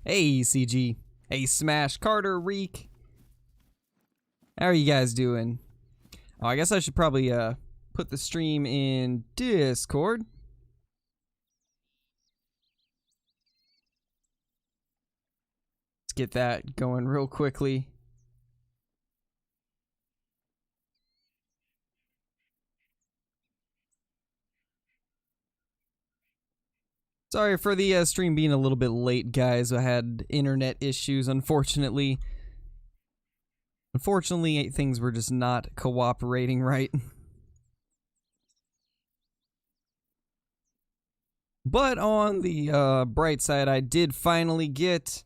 Hey, CG. Hey, Smash, Carter, Reek. How are you guys doing? Oh, I guess I should probably put the stream in Discord. Let's get that going real quickly. Sorry for the stream being a little bit late, guys. I had internet issues, unfortunately. Unfortunately, things were just not cooperating right. But on the bright side, I did finally get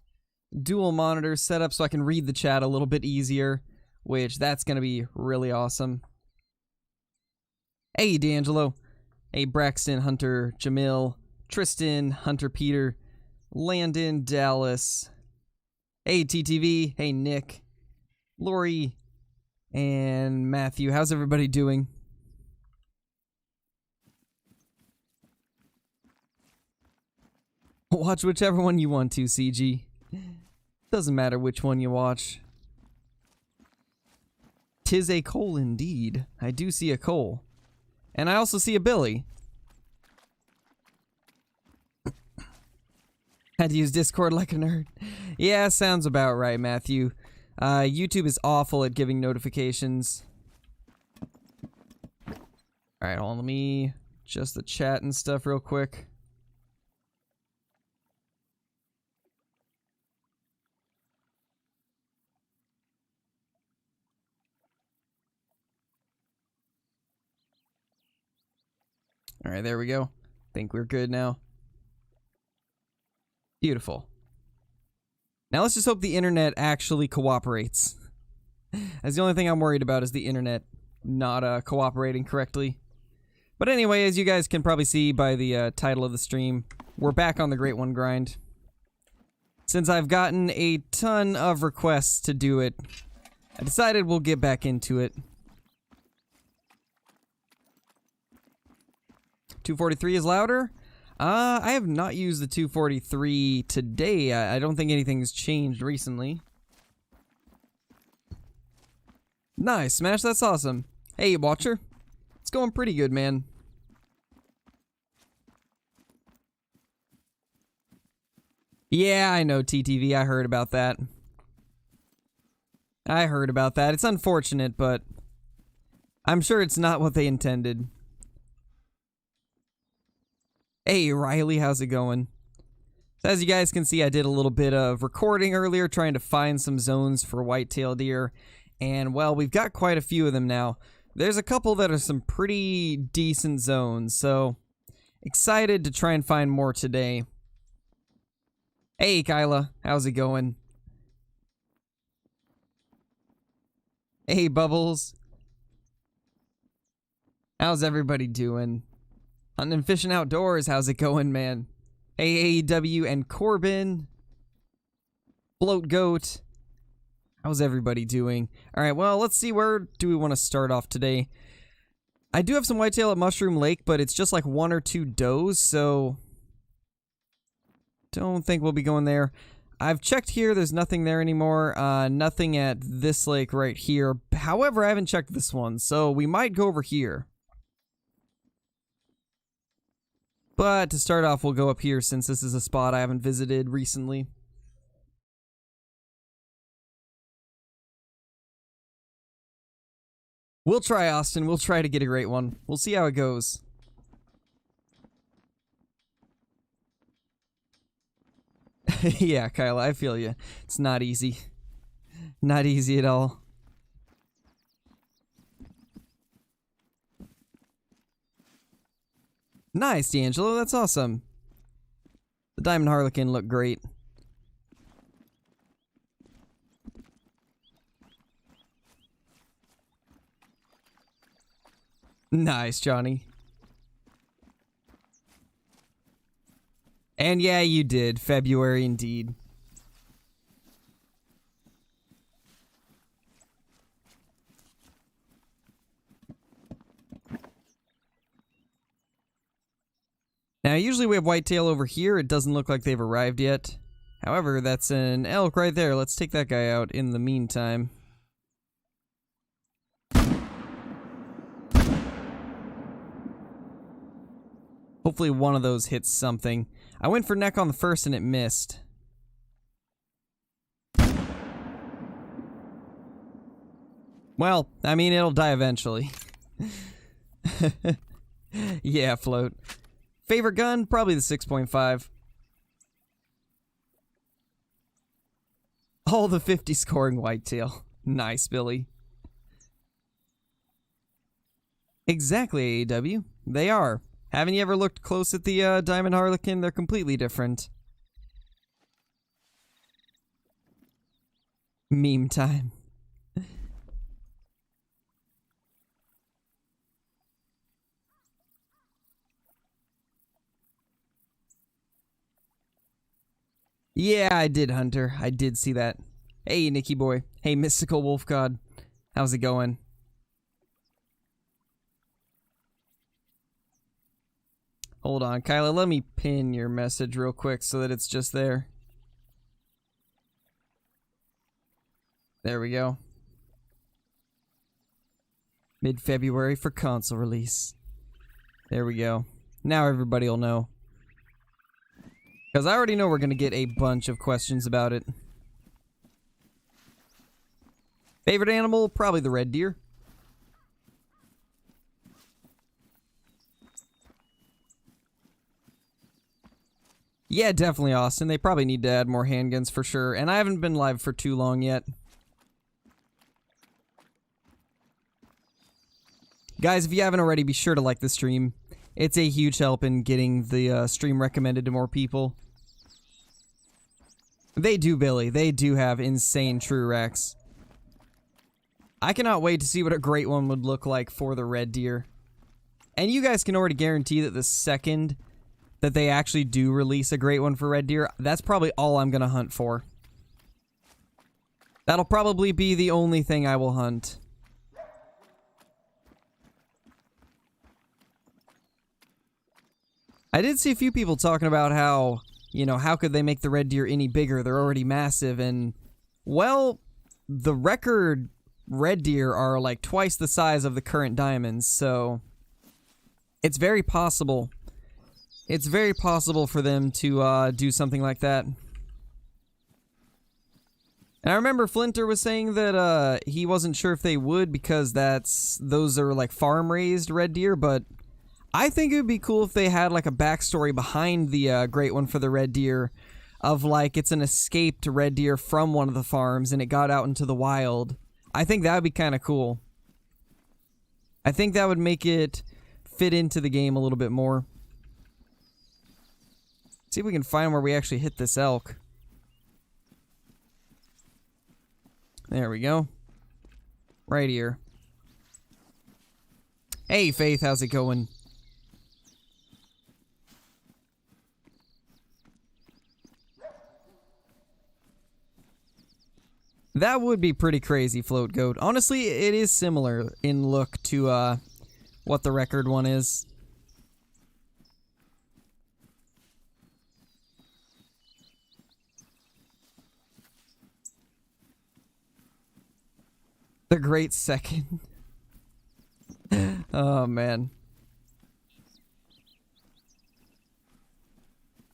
dual monitors set up so I can read the chat a little bit easier, which that's going to be really awesome. Hey, D'Angelo. Hey, Braxton, Hunter, Jamil, Tristan, Hunter, Peter, Landon, Dallas. Hey, TTV. Hey, Nick, Lori, and Matthew. How's everybody doing? Watch whichever one you want to, CG. Doesn't matter which one you watch. 'Tis a coal indeed. I do see a coal. And I also see a Billy. Had to use Discord like a nerd. Yeah, sounds about right, Matthew. YouTube is awful at giving notifications. Alright, hold on, let me adjust the chat and stuff real quick. Alright, there we go. Think we're good now. Beautiful. Now let's just hope the internet actually cooperates. That's the only thing I'm worried about, is the internet not cooperating correctly. But anyway, as you guys can probably see by the title of the stream, we're back on the Great One grind. Since I've gotten a ton of requests to do it, I decided we'll get back into it. 243 is louder? I have not used the 243 today. I don't think anything's changed recently. Nice, Smash, that's awesome. Hey, Watcher. It's going pretty good, man. Yeah, I know, TTV. I heard about that. It's unfortunate, but I'm sure it's not what they intended. Hey, Riley, how's it going? So as you guys can see, I did a little bit of recording earlier, trying to find some zones for whitetail deer. And, well, we've got quite a few of them now. There's a couple that are some pretty decent zones, so excited to try and find more today. Hey, Kyla, how's it going? Hey, Bubbles. How's everybody doing? Hunting and fishing outdoors, how's it going, man? Hey, AEW and Corbin. Float Goat. How's everybody doing? Alright, well, let's see, where do we want to start off today? I do have some whitetail at Mushroom Lake, but it's just like 1 or 2 does, so don't think we'll be going there. I've checked here, there's nothing there anymore. Nothing at this lake right here. However, I haven't checked this one, so we might go over here. But to start off, we'll go up here since this is a spot I haven't visited recently. We'll try, Austin. We'll try to get a great one. We'll see how it goes. Yeah, Kyle, I feel you. It's not easy. Not easy at all. Nice, D'Angelo. That's awesome. The Diamond Harlequin looked great. Nice, Johnny. And yeah, you did. February indeed. Now, usually we have whitetail over here. It doesn't look like they've arrived yet. However, that's an elk right there. Let's take that guy out in the meantime. Hopefully one of those hits something. I went for neck on the first and it missed. Well, I mean, it'll die eventually. Yeah, float. Favorite gun? Probably the 6.5. All the 50 scoring whitetail. Nice, Billy. Exactly, AEW. They are. Haven't you ever looked close at the Diamond Harlequin? They're completely different. Meme time. Yeah, I did, Hunter. I did see that. Hey, Nicky boy. Hey, Mystical Wolf God. How's it going? Hold on, Kyla. Let me pin your message real quick so that it's just there. There we go. Mid-February for console release. There we go. Now everybody will know. Because I already know we're going to get a bunch of questions about it. Favorite animal? Probably the red deer. Yeah, definitely, Austin. They probably need to add more handguns for sure. And I haven't been live for too long yet. Guys, if you haven't already, be sure to like the stream. It's a huge help in getting the stream recommended to more people. They do, Billy. They do have insane true racks. I cannot wait to see what a great one would look like for the red deer. And you guys can already guarantee that the second that they actually do release a great one for red deer, that's probably all I'm going to hunt for. That'll probably be the only thing I will hunt. I did see a few people talking about how, you know, how could they make the red deer any bigger? They're already massive, and, well, the record red deer are like twice the size of the current diamonds, so it's very possible. It's very possible for them to do something like that. And I remember Flinter was saying that he wasn't sure if they would because those are like farm-raised red deer, but I think it would be cool if they had like a backstory behind the great one for the red deer of like it's an escaped red deer from one of the farms and it got out into the wild. I think that would be kind of cool. I think that would make it fit into the game a little bit more. See if we can find where we actually hit this elk. There we go. Right here. Hey, Faith, how's it going? That would be pretty crazy, Float Goat. Honestly, it is similar in look to what the record one is. The great second. Oh, man.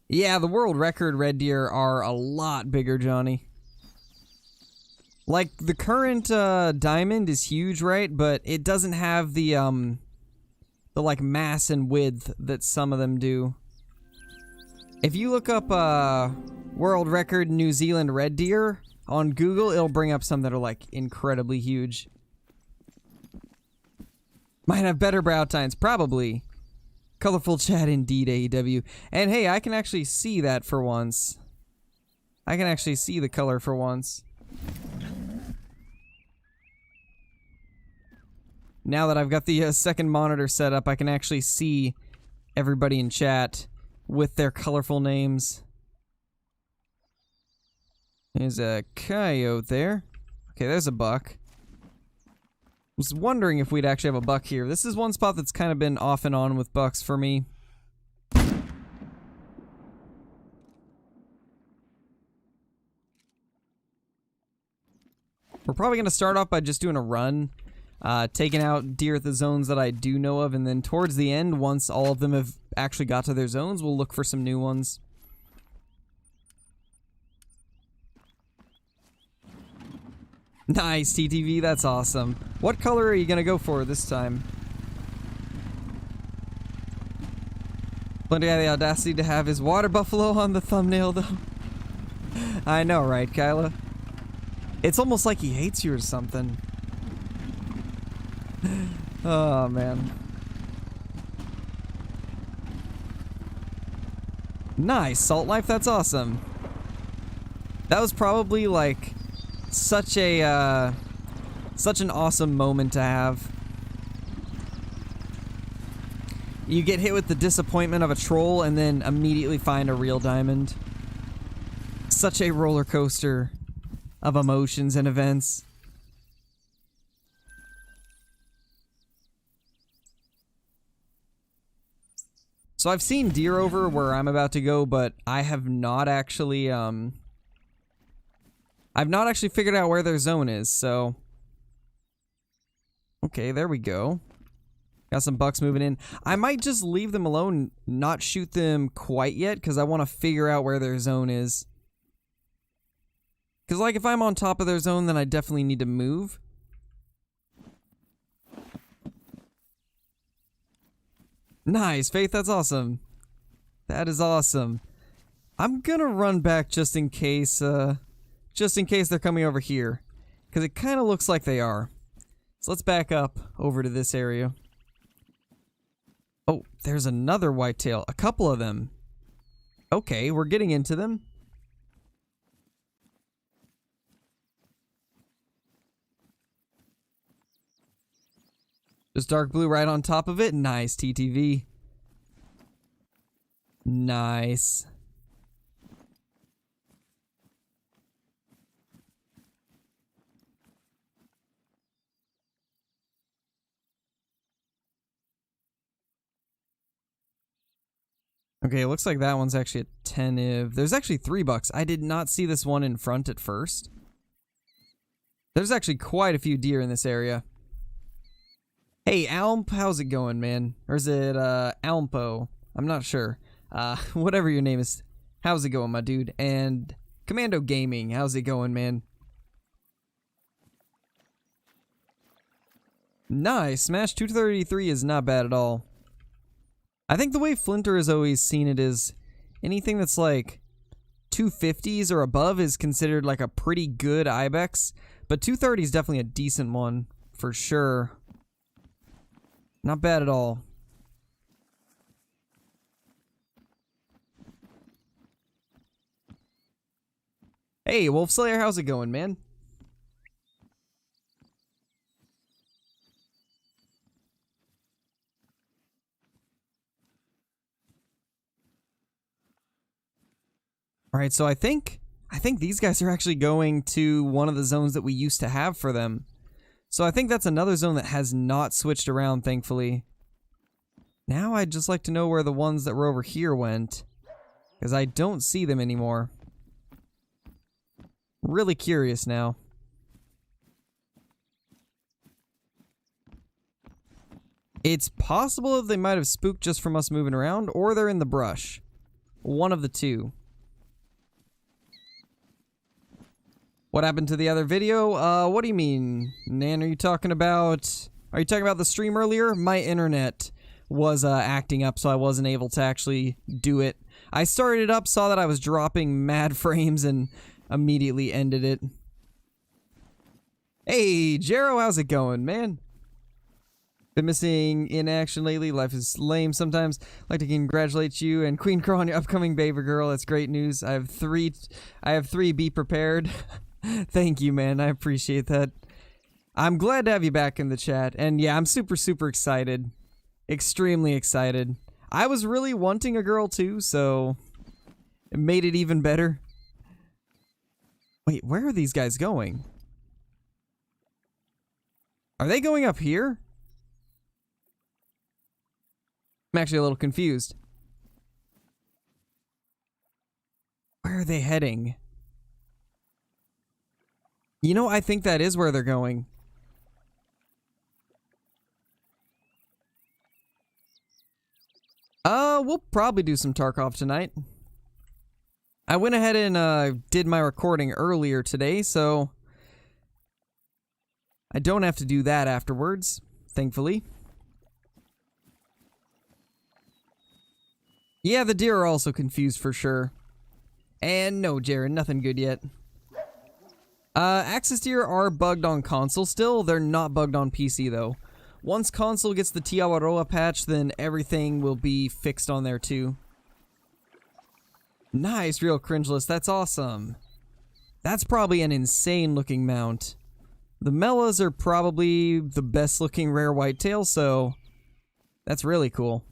Yeah, the world record red deer are a lot bigger, Johnny. Like, the current diamond is huge, right? But it doesn't have the like, mass and width that some of them do. If you look up world record New Zealand red deer on Google, it'll bring up some that are, like, incredibly huge. Might have better brow tines, probably. Colorful chat indeed, AEW. And hey, I can actually see that for once. I can actually see the color for once. Now that I've got the second monitor set up, I can actually see everybody in chat with their colorful names. There's a coyote there. Okay, there's a buck. Was wondering if we'd actually have a buck here. This is one spot that's kind of been off and on with bucks for me. We're probably going to start off by just doing a run, taking out deer at the zones that I do know of, and then towards the end, once all of them have actually got to their zones, we'll look for some new ones. Nice, TTV, that's awesome. What color are you going to go for this time? Plenty had the audacity to have his water buffalo on the thumbnail, though. I know, right, Kyla? It's almost like he hates you or something. Oh, man. Nice, Salt Life, that's awesome. That was probably, like, such an awesome moment to have. You get hit with the disappointment of a troll and then immediately find a real diamond. Such a roller coaster of emotions and events. So I've seen deer over where I'm about to go, but I have not actually figured out where their zone is, so okay, there we go. Got some bucks moving in. I might just leave them alone, not shoot them quite yet, because I want to figure out where their zone is. Because, like, if I'm on top of their zone, then I definitely need to move. Nice, Faith, that's awesome. That is awesome. I'm gonna run back just in case they're coming over here. Because it kind of looks like they are. So let's back up over to this area. Oh, there's another whitetail. A couple of them. Okay, we're getting into them. Just dark blue right on top of it. Nice, TTV. Nice. Okay, it looks like that one's actually attentive. There's actually 3 bucks. I did not see this one in front at first. There's actually quite a few deer in this area. Hey, Almp, how's it going, man? Or is it, Almpo? I'm not sure. Whatever your name is. How's it going, my dude? And Commando Gaming, how's it going, man? Nice, Smash 233 is not bad at all. I think the way Flinter has always seen it is anything that's like 250s or above is considered like a pretty good ibex, but 230 is definitely a decent one, for sure. Not bad at all. Hey, Wolf Slayer, how's it going, man? Alright, so I think these guys are actually going to one of the zones that we used to have for them. So I think that's another zone that has not switched around, thankfully. Now I'd just like to know where the ones that were over here went, because I don't see them anymore. Really curious now. It's possible that they might have spooked just from us moving around, or they're in the brush. One of the two. What happened to the other video? What do you mean, Nan? Are you talking about the stream earlier? My internet was acting up, so I wasn't able to actually do it. I started it up, saw that I was dropping mad frames, and immediately ended it. Hey, Jero, how's it going, man? Been missing in action lately. Life is lame sometimes. I'd like to congratulate you and Queen Crow on your upcoming baby girl. That's great news. I have three. Be prepared. Thank you, man. I appreciate that. I'm glad to have you back in the chat. And yeah, I'm super, super excited. Extremely excited. I was really wanting a girl too, so it made it even better. Wait, where are these guys going? Are they going up here? I'm actually a little confused. Where are they heading? You know, I think that is where they're going. We'll probably do some Tarkov tonight. I went ahead and did my recording earlier today, so I don't have to do that afterwards, thankfully. Yeah, the deer are also confused for sure. And no, Jared, nothing good yet. Axis deer are bugged on console still. They're not bugged on PC though. Once console gets the Tiawaroa patch, then everything will be fixed on there too. Nice, real cringeless. That's awesome. That's probably an insane looking mount. The Mellas are probably the best looking rare whitetail, so that's really cool.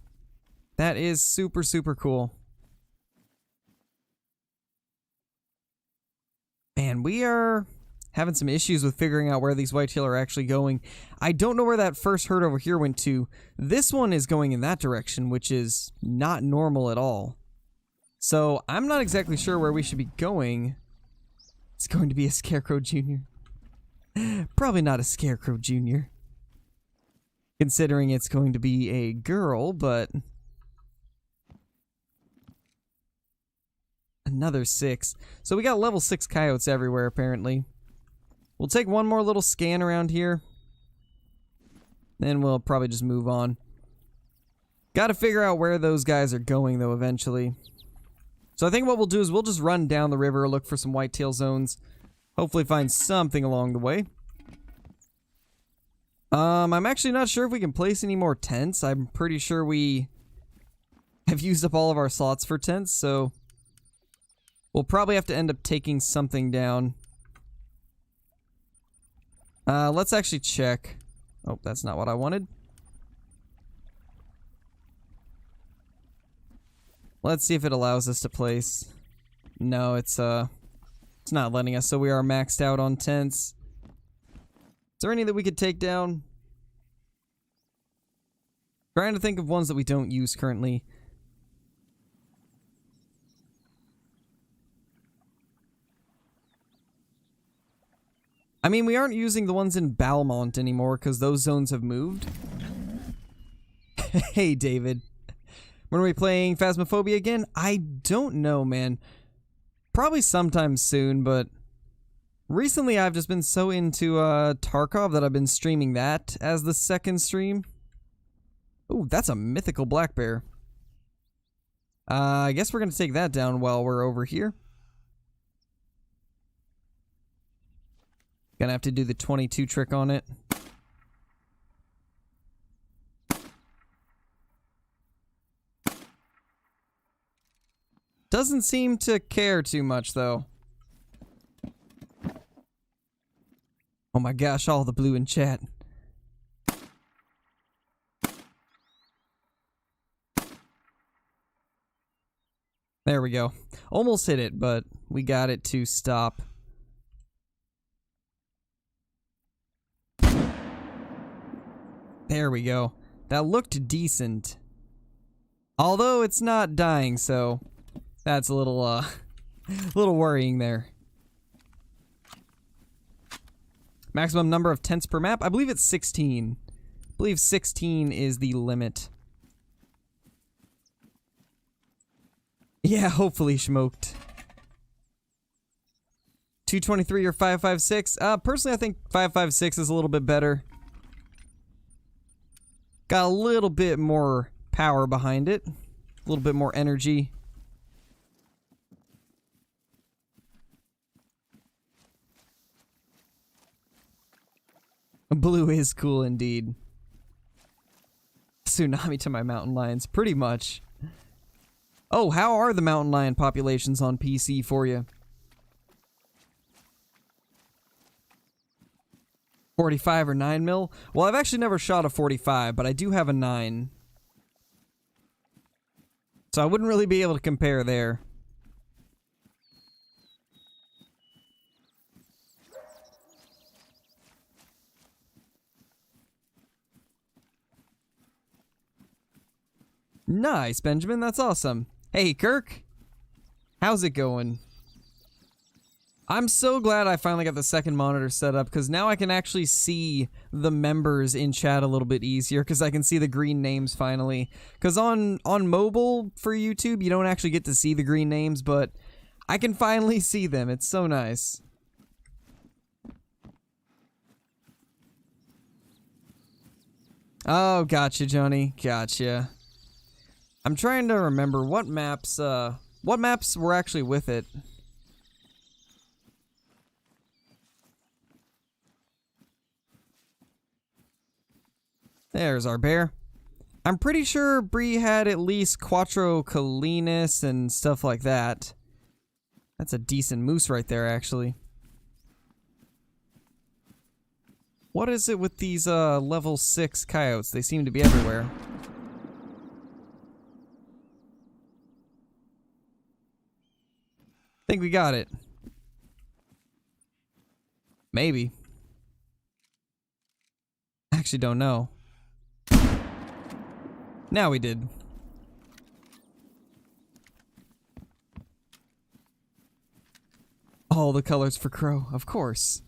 That is super, super cool. Man, we are having some issues with figuring out where these whitetail are actually going. I don't know where that first herd over here went to. This one is going in that direction, which is not normal at all. So I'm not exactly sure where we should be going. It's going to be a Scarecrow Jr. Probably not a Scarecrow Jr. Considering it's going to be a girl, but... Another 6. So we got level 6 coyotes everywhere, apparently. We'll take one more little scan around here. Then we'll probably just move on. Gotta figure out where those guys are going, though, eventually. So I think what we'll do is we'll just run down the river, look for some whitetail zones. Hopefully find something along the way. I'm actually not sure if we can place any more tents. I'm pretty sure we have used up all of our slots for tents, so... We'll probably have to end up taking something down. Let's actually check. Oh, that's not what I wanted. Let's see if it allows us to place. No, it's not letting us, so we are maxed out on tents. Is there any that we could take down? Trying to think of ones that we don't use currently. I mean, we aren't using the ones in Balmont anymore because those zones have moved. Hey, David. When are we playing Phasmophobia again? I don't know, man. Probably sometime soon, but recently I've just been so into Tarkov that I've been streaming that as the second stream. Ooh, that's a mythical black bear. I guess we're going to take that down while we're over here. Gonna have to do the 22 trick on it. Doesn't seem to care too much, though. Oh my gosh, all the blue in chat. There we go. Almost hit it, but we got it to stop. There we go. That looked decent. Although it's not dying, so that's a little little worrying there. Maximum number of tents per map? I believe it's 16. I believe 16 is the limit. Yeah, hopefully smoked. 223 or 556? Personally, I think 556 is a little bit better. Got a little bit more power behind it. A little bit more energy. Blue is cool indeed. Tsunami to my mountain lions, pretty much. Oh, how are the mountain lion populations on PC for you? 45 or 9 mil? Well, I've actually never shot a 45, but I do have a 9. So I wouldn't really be able to compare there. Nice, Benjamin. That's awesome. Hey, Kirk. How's it going? I'm so glad I finally got the second monitor set up, because now I can actually see the members in chat a little bit easier, because I can see the green names finally. Because on mobile for YouTube, you don't actually get to see the green names, but I can finally see them. It's so nice. Oh, gotcha, Johnny. Gotcha. I'm trying to remember what maps were actually with it. There's our bear. I'm pretty sure Bree had at least Quattro Colinas and stuff like that. That's a decent moose right there, actually. What is it with these level 6 coyotes? They seem to be everywhere. Think we got it. Maybe. Actually don't know. Now we did. All the colors for Crow, of course.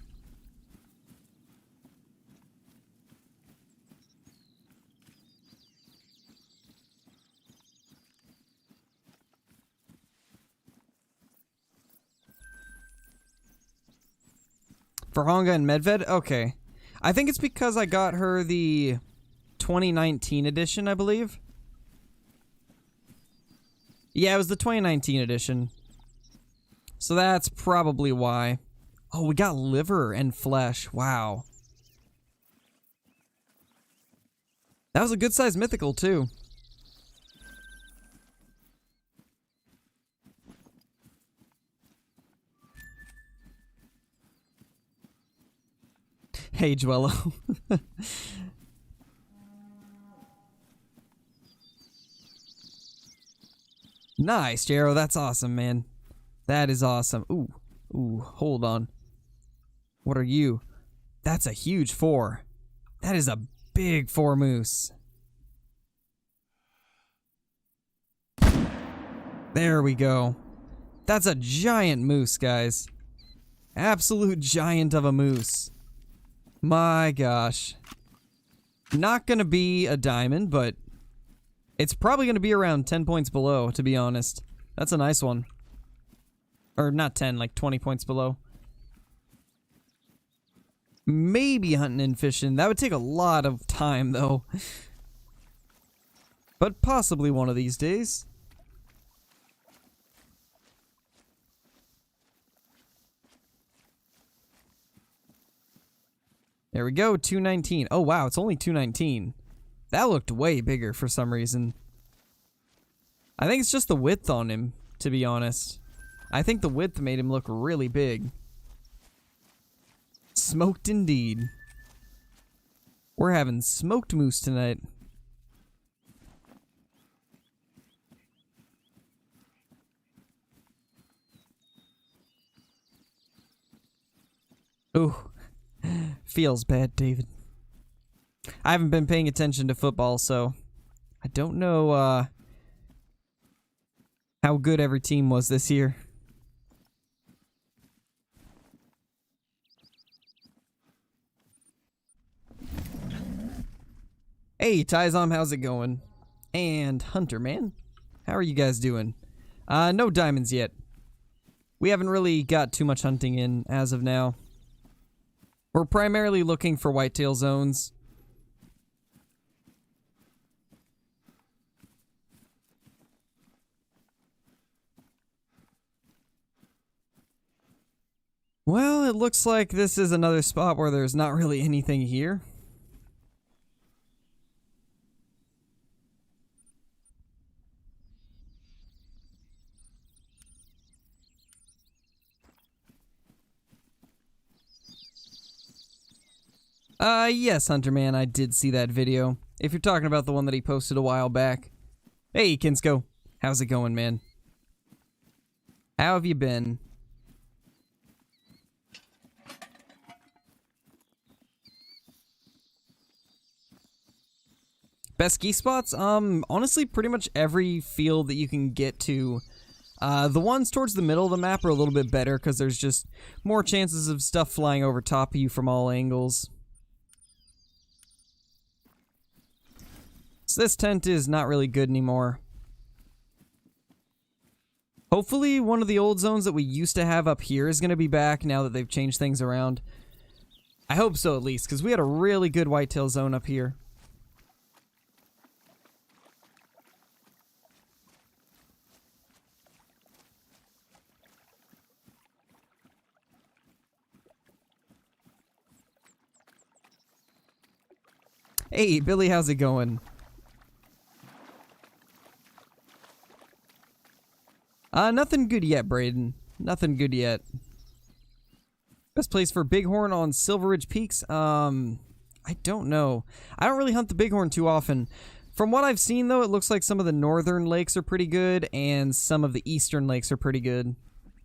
For Honga and Medved? Okay. I think it's because I got her the 2019 edition, I believe. Yeah, it was the 2019 edition. So that's probably why. Oh, we got liver and flesh. Wow. That was a good-sized mythical, too. Hey, Dwello. Nice, Jero. That's awesome, man. That is awesome. Ooh. Ooh, hold on. What are you? That's a huge 4. That is a big 4 moose. There we go. That's a giant moose, guys. Absolute giant of a moose. My gosh. Not gonna be a diamond, but it's probably gonna be around 10 points below, to be honest. That's a nice one. Or not 10, like 20 points below. Maybe hunting and fishing. That would take a lot of time, though. But possibly one of these days. There we go, 219. Oh wow, it's only 219. That looked way bigger for some reason. I think it's just the width on him, to be honest. I think the width made him look really big. Smoked indeed. We're having smoked moose tonight. Ooh. Feels bad, David. I haven't been paying attention to football, so I don't know how good every team was this year. Hey, Tyzom, how's it going? And Hunter, man, how are you guys doing? No diamonds yet. We haven't really got too much hunting in as of now. We're primarily looking for whitetail zones. Well, it looks like this is another spot where there's not really anything here. Yes, Hunter Man, I did see that video. If you're talking about the one that he posted a while back. Hey, Kinsko. How's it going, man? How have you been? Best ski spots? Honestly, pretty much every field that you can get to The ones towards the middle of the map are a little bit better because there's just more chances of stuff flying over top of you from all angles. So this tent is not really good anymore. Hopefully one of the old zones that we used to have up here is going to be back now that they've changed things around. I hope so at least, because we had a really good whitetail zone up here. Hey, Billy, how's it going? Nothing good yet, Braden. Nothing good yet. Best place for bighorn on Silver Ridge Peaks? I don't know. I don't really hunt the bighorn too often. From what I've seen, though, it looks like some of the northern lakes are pretty good, and some of the eastern lakes are pretty good.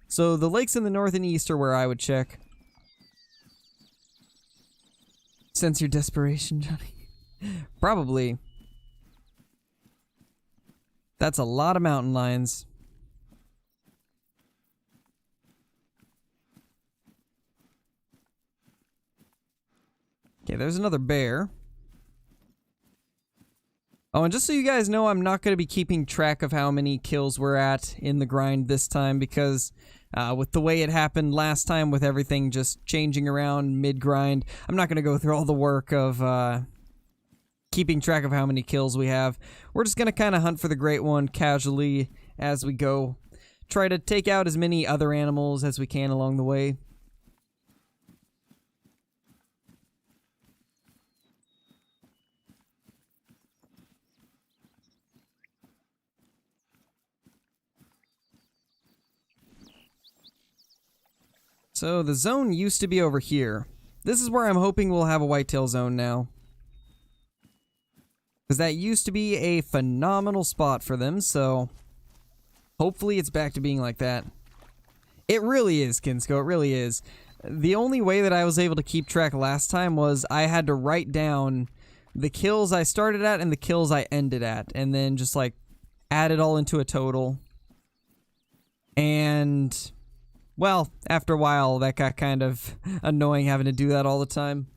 So the lakes in the north and east are where I would check. Sense your desperation, Johnny. Probably. That's a lot of mountain lions. Okay, there's another bear. Oh, and just so you guys know, I'm not going to be keeping track of how many kills we're at in the grind this time because with the way it happened last time with everything just changing around mid-grind, I'm not going to go through all the work of keeping track of how many kills we have. We're just going to kind of hunt for the great one casually as we go. Try to take out as many other animals as we can along the way. So the zone used to be over here. This is where I'm hoping we'll have a whitetail zone now. Because that used to be a phenomenal spot for them, so hopefully it's back to being like that. It really is, Kinsko, it really is. The only way that I was able to keep track last time was I had to write down the kills I started at and the kills I ended at, and then just like add it all into a total. And well, after a while, that got kind of annoying having to do that all the time.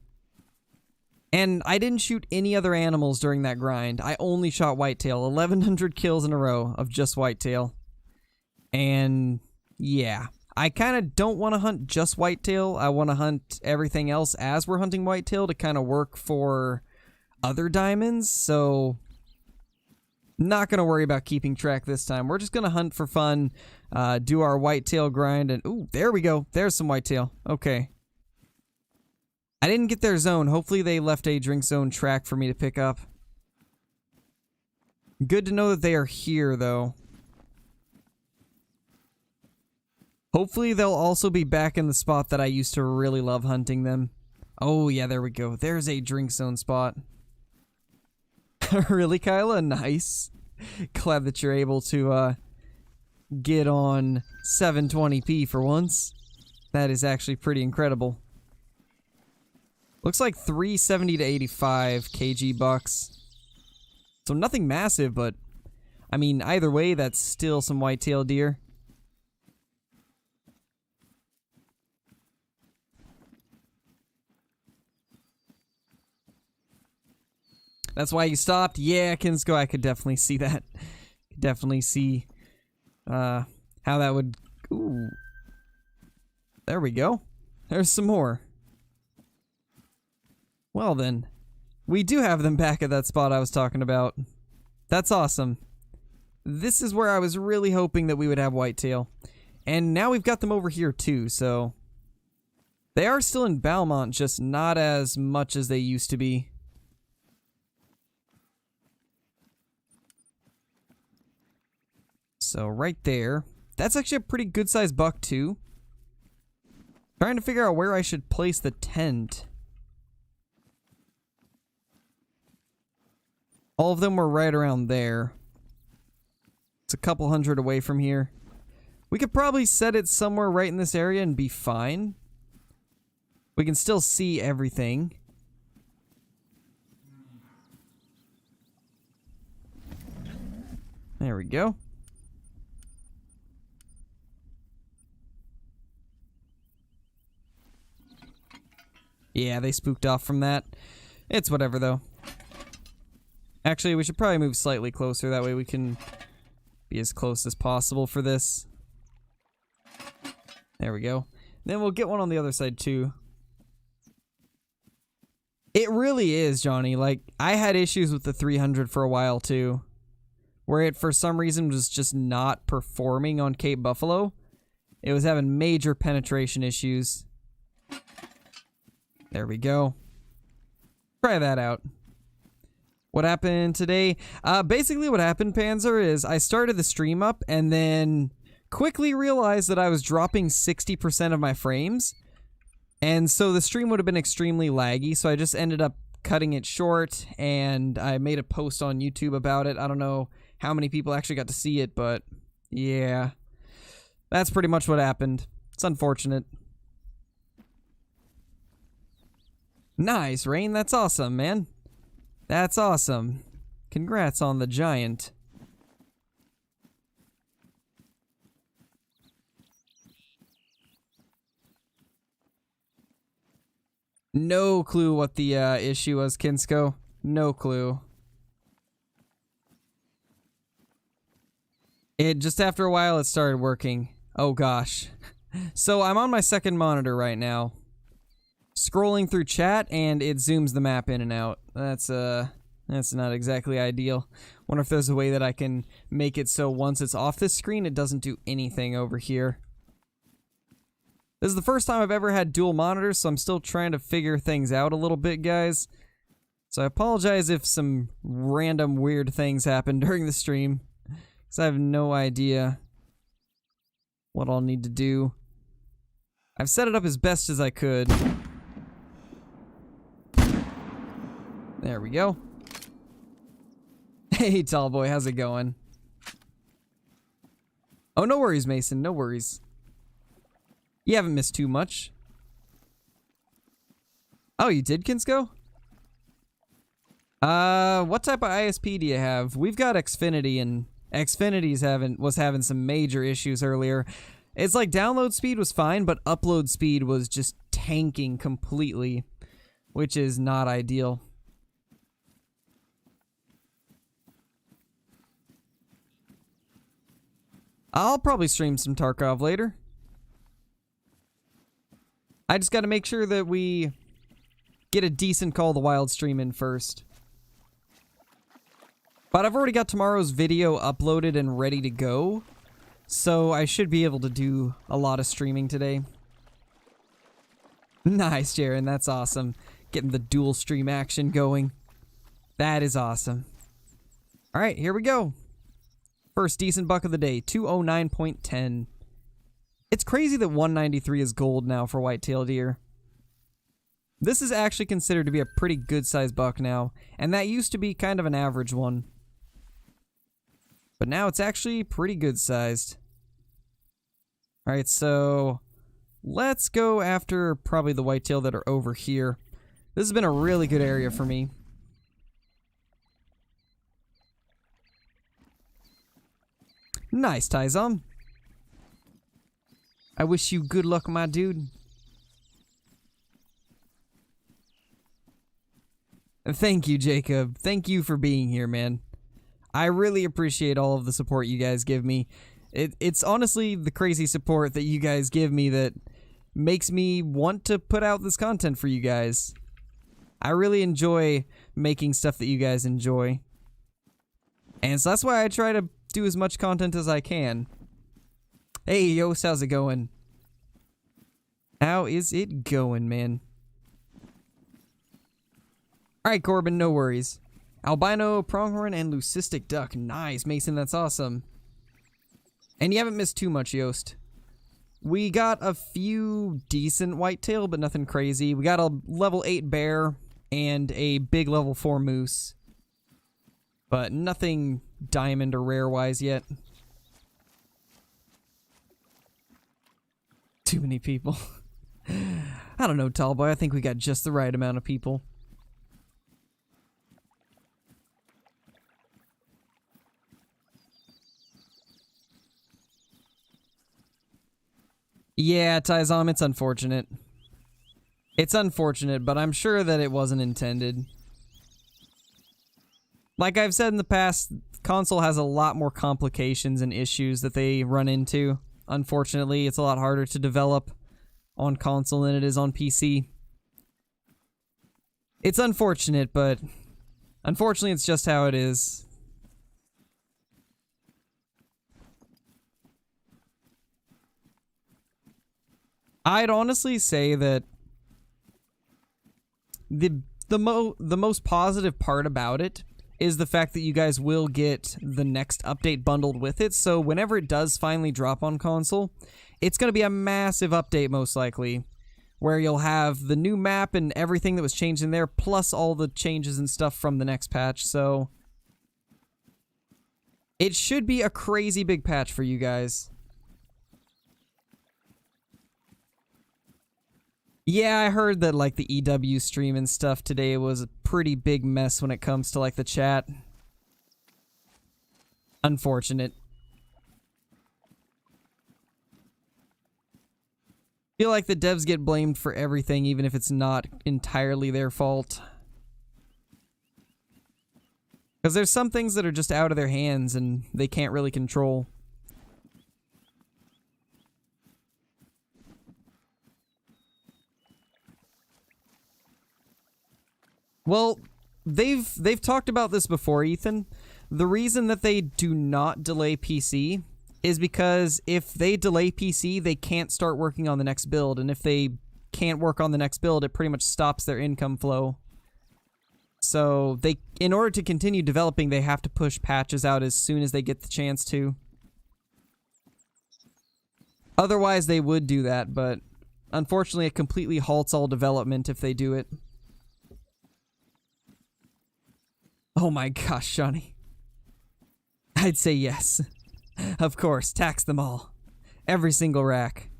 And I didn't shoot any other animals during that grind. I only shot whitetail. 1,100 kills in a row of just whitetail. And yeah, I kind of don't want to hunt just whitetail. I want to hunt everything else as we're hunting whitetail to kind of work for other diamonds. So not going to worry about keeping track this time. We're just going to hunt for fun, do our whitetail grind, and ooh, there we go. There's some whitetail. Okay. I didn't get their zone. Hopefully they left a drink zone track for me to pick up. Good to know that they are here, though. Hopefully they'll also be back in the spot that I used to really love hunting them. Oh, yeah, there we go. There's a drink zone spot. Really, Kyla? Nice. Glad that you're able to get on 720p for once. That is actually pretty incredible. Looks like 370 to 85 kg bucks. So nothing massive, but I mean, either way, that's still some whitetail deer. That's why you stopped? Yeah, Kinsko, I could definitely see that. Could definitely see how that would... Ooh. There we go. There's some more. Well then, we do have them back at that spot I was talking about. That's awesome. This is where I was really hoping that we would have whitetail. And now we've got them over here too, so... They are still in Balmont, just not as much as they used to be. So right there. That's actually a pretty good sized buck too. Trying to figure out where I should place the tent. All of them were right around there. It's a couple hundred away from here. We could probably set it somewhere right in this area and be fine. We can still see everything. There we go. Yeah, they spooked off from that. It's whatever, though. Actually, we should probably move slightly closer. That way we can be as close as possible for this. There we go. Then we'll get one on the other side, too. It really is, Johnny. Like, I had issues with the 300 for a while, too. Where it, for some reason, was just not performing on Cape Buffalo. It was having major penetration issues. There we go. Try that out. What happened today? Basically what happened, Panzer, is I started the stream up and then quickly realized that I was dropping 60% of my frames. And so the stream would have been extremely laggy, so I just ended up cutting it short, and I made a post on YouTube about it. I don't know how many people actually got to see it, but yeah. That's pretty much what happened. It's unfortunate. Nice, Rain. That's awesome, man. That's awesome. Congrats on the giant. No clue what the issue was, Kinsko. No clue. It just after a while it started working. Oh gosh. So I'm on my second monitor right now. Scrolling through chat and it zooms the map in and out. That's not exactly ideal. Wonder if there's a way that I can make it so once it's off this screen it doesn't do anything over here. This is the first time I've ever had dual monitors, so I'm still trying to figure things out a little bit, guys. So I apologize if some random weird things happen during the stream, because I have no idea what I'll need to do. I've set it up as best as I could. There we go. Hey, tall boy, how's it going? Oh, no worries, Mason, no worries. You haven't missed too much. Oh, you did, Kinsko? What type of ISP do you have? We've got Xfinity, and Xfinity's was having some major issues earlier. It's like download speed was fine, but upload speed was just tanking completely, which is not ideal. I'll probably stream some Tarkov later. I just got to make sure that we get a decent Call of the Wild stream in first. But I've already got tomorrow's video uploaded and ready to go, so I should be able to do a lot of streaming today. Nice, Jaren, that's awesome. Getting the dual stream action going. That is awesome. Alright, here we go. First decent buck of the day, 209.10. It's crazy that 193 is gold now for whitetail deer. This is actually considered to be a pretty good sized buck now, and that used to be kind of an average one. But now it's actually pretty good sized. Alright, so let's go after probably the whitetail that are over here. This has been a really good area for me. Nice, Tyzom. I wish you good luck, my dude. Thank you, Jacob. Thank you for being here, man. I really appreciate all of the support you guys give me. It's honestly the crazy support that you guys give me that makes me want to put out this content for you guys. I really enjoy making stuff that you guys enjoy. And so that's why I try to do as much content as I can. Hey, Yost, how's it going? How is it going, man? Alright, Corbin, no worries. Albino, pronghorn, and leucistic duck. Nice, Mason, that's awesome. And you haven't missed too much, Yost. We got a few decent whitetail, but nothing crazy. We got a level 8 bear and a big level 4 moose. But nothing diamond or rare-wise yet. Too many people. I don't know, tall boy. I think we got just the right amount of people. Yeah, Tyzom, it's unfortunate. It's unfortunate, but I'm sure that it wasn't intended. Like I've said in the past, console has a lot more complications and issues that they run into. Unfortunately, it's a lot harder to develop on console than it is on PC. It's unfortunate, but unfortunately it's just how it is. I'd honestly say that the most positive part about it is the fact that you guys will get the next update bundled with it. So whenever it does finally drop on console, it's going to be a massive update most likely, where you'll have the new map and everything that was changed in there, plus all the changes and stuff from the next patch. So it should be a crazy big patch for you guys. Yeah, I heard that, like, the EW stream and stuff today was a pretty big mess when it comes to, like, the chat. Unfortunate. I feel like the devs get blamed for everything, even if it's not entirely their fault. Because there's some things that are just out of their hands and they can't really control. Well, they've talked about this before, Ethan. The reason that they do not delay PC is because if they delay PC, they can't start working on the next build, and if they can't work on the next build, it pretty much stops their income flow. So they, in order to continue developing, they have to push patches out as soon as they get the chance to. Otherwise, they would do that, but unfortunately, it completely halts all development if they do it. Oh my gosh, Johnny. I'd say yes. Of course, tax them all. Every single rack.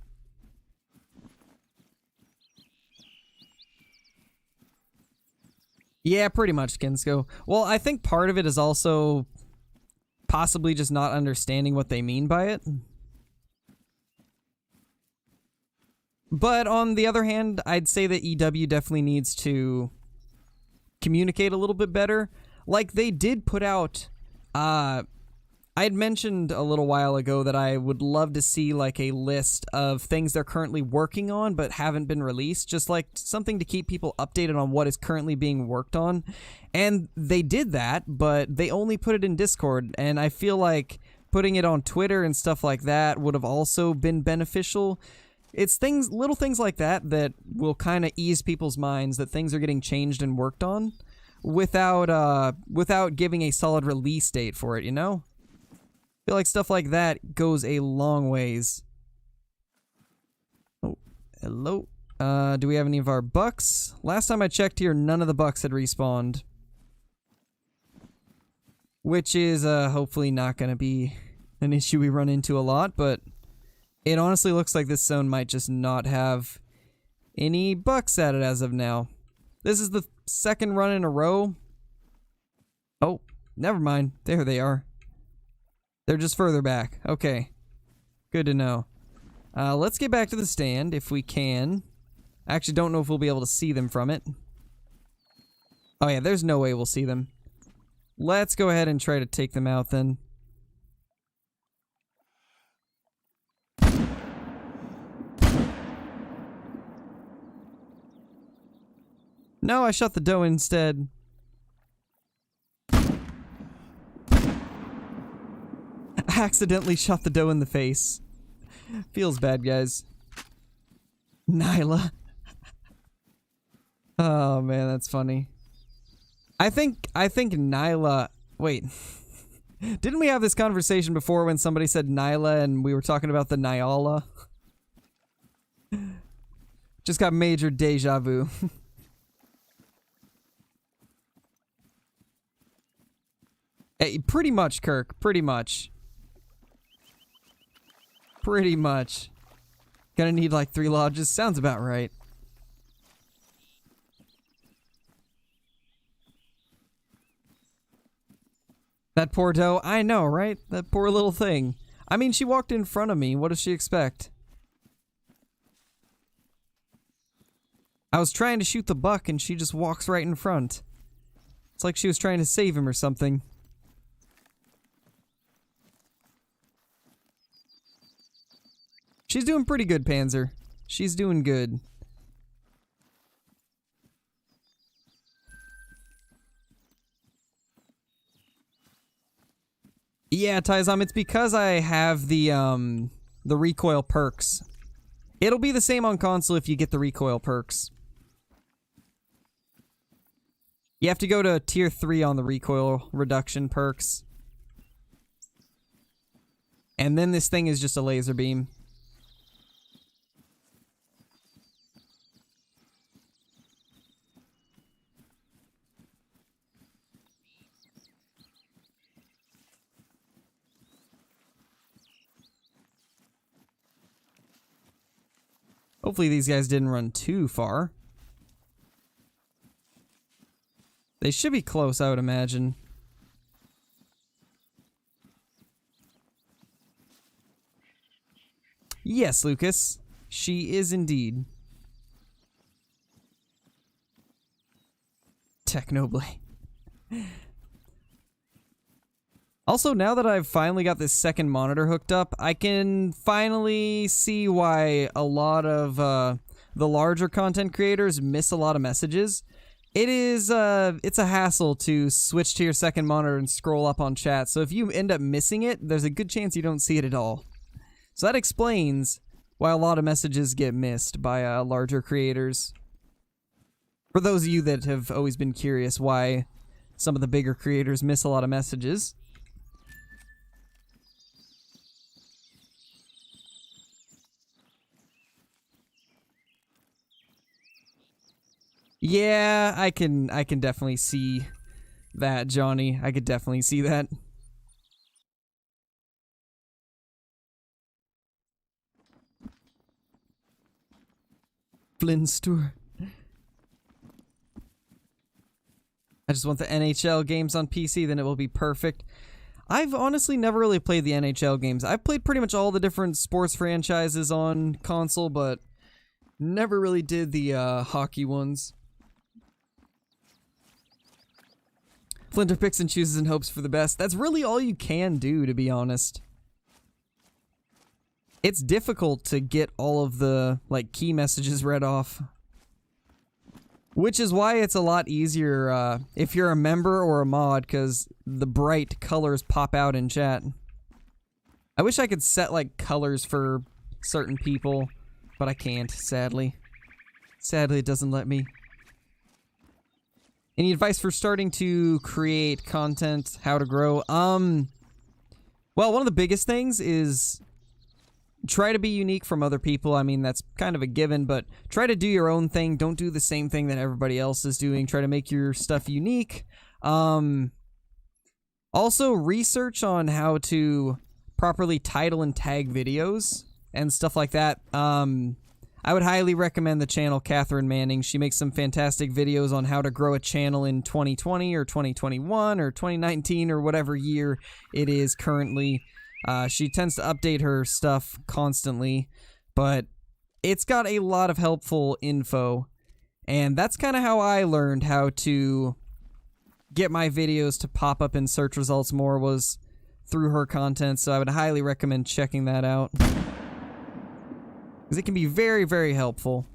Yeah, pretty much, Kinsko. Well, I think part of it is also possibly just not understanding what they mean by it. But on the other hand, I'd say that EW definitely needs to communicate a little bit better. Like, they did put out, I had mentioned a little while ago that I would love to see, like, a list of things they're currently working on but haven't been released, just like something to keep people updated on what is currently being worked on. And they did that, but they only put it in Discord, and I feel like putting it on Twitter and stuff like that would have also been beneficial. It's things, little things like that that will kind of ease people's minds that things are getting changed and worked on without giving a solid release date for it, you know? I feel like stuff like that goes a long ways. Oh, hello. Do we have any of our bucks? Last time I checked here, none of the bucks had respawned. Which is hopefully not going to be an issue we run into a lot, but it honestly looks like this zone might just not have any bucks at it as of now. This is the second run in a row. Oh, never mind. There they are. They're just further back. Okay. Good to know. Let's get back to the stand if we can. I actually don't know if we'll be able to see them from it. Oh yeah, there's no way we'll see them. Let's go ahead and try to take them out then. No, I shot the doe instead. I accidentally shot the doe in the face. Feels bad, guys. Nyla. Oh man, that's funny. I think Nyla... Wait. Didn't we have this conversation before when somebody said Nyla and we were talking about the Nyala? Just got major deja vu. Hey, pretty much, Kirk. Pretty much. Pretty much. Gonna need like 3 lodges. Sounds about right. That poor doe. I know, right? That poor little thing. I mean, she walked in front of me. What does she expect? I was trying to shoot the buck and she just walks right in front. It's like she was trying to save him or something. She's doing pretty good, Panzer. She's doing good. Yeah, Tyzom, it's because I have the recoil perks. It'll be the same on console if you get the recoil perks. You have to go to tier 3 on the recoil reduction perks. And then this thing is just a laser beam. Hopefully these guys didn't run too far. They should be close, I would imagine. Yes, Lucas. She is indeed. Technoblade. Also, now that I've finally got this second monitor hooked up, I can finally see why a lot of the larger content creators miss a lot of messages. It's a hassle to switch to your second monitor and scroll up on chat, so if you end up missing it, there's a good chance you don't see it at all. So that explains why a lot of messages get missed by larger creators. For those of you that have always been curious why some of the bigger creators miss a lot of messages. Yeah, I can definitely see that, Johnny. I could definitely see that. Flinstore. I just want the NHL games on PC, then it will be perfect. I've honestly never really played the NHL games. I've played pretty much all the different sports franchises on console, but never really did the hockey ones. Flinter picks and chooses and hopes for the best. That's really all you can do, to be honest. It's difficult to get all of the, like, key messages read off. Which is why it's a lot easier if you're a member or a mod, because the bright colors pop out in chat. I wish I could set, like, colors for certain people, but I can't, sadly. Sadly, it doesn't let me. Any advice for starting to create content, how to grow? Well, one of the biggest things is try to be unique from other people. I mean, that's kind of a given, but try to do your own thing. Don't do the same thing that everybody else is doing. Try to make your stuff unique. Also, research on how to properly title and tag videos and stuff like that. I would highly recommend the channel Catherine Manning. She makes some fantastic videos on how to grow a channel in 2020 or 2021 or 2019 or whatever year it is currently. She tends to update her stuff constantly, but it's got a lot of helpful info, and that's kind of how I learned how to get my videos to pop up in search results more, was through her content, so I would highly recommend checking that out. Because it can be very, very helpful.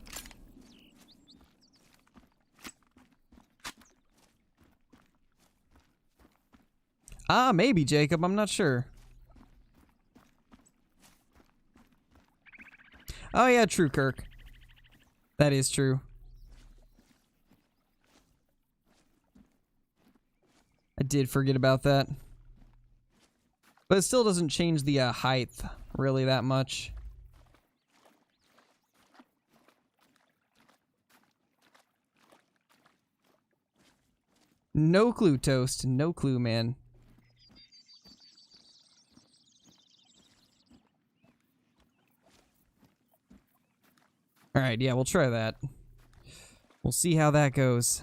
Maybe, Jacob. I'm not sure. Oh, yeah, true, Kirk. That is true. I did forget about that. But it still doesn't change the height really that much. No clue, Toast. No clue, man. Alright, yeah, we'll try that. We'll see how that goes.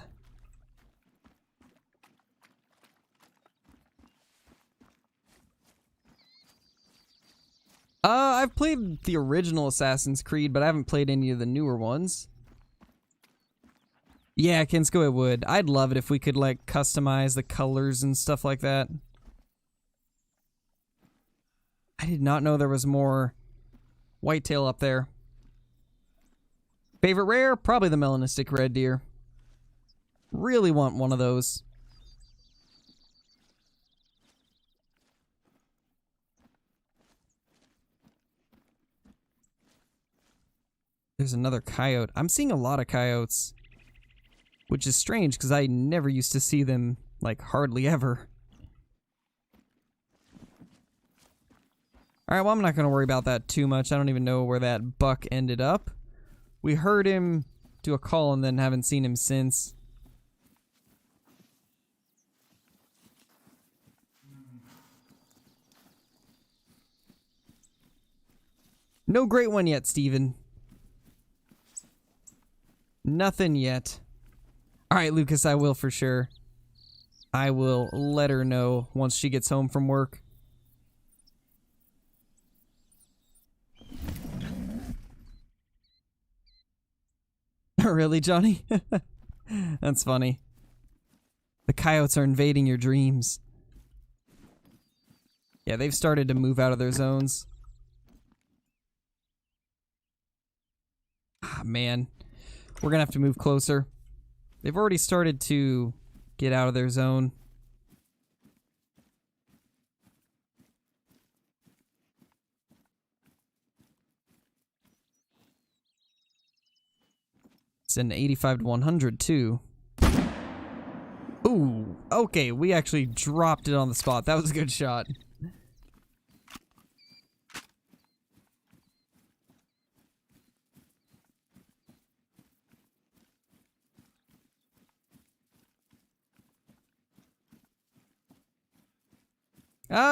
I've played the original Assassin's Creed, but I haven't played any of the newer ones. Yeah, Kinsko, it would. I'd love it if we could, like, customize the colors and stuff like that. I did not know there was more whitetail up there. Favorite rare? Probably the melanistic red deer. Really want one of those. There's another coyote. I'm seeing a lot of coyotes, which is strange because I never used to see them, like, hardly ever. Alright, well, I'm not going to worry about that too much. I don't even know where that buck ended up. We heard him do a call and then haven't seen him since. No great one yet, Steven. Nothing yet. Alright, Lucas, I will for sure. I will let her know once she gets home from work. Really, Johnny? That's funny. The coyotes are invading your dreams. Yeah, they've started to move out of their zones. Ah, man. We're gonna have to move closer. They've already started to get out of their zone. It's an 85 to 100 too. Ooh, okay, we actually dropped it on the spot. That was a good shot.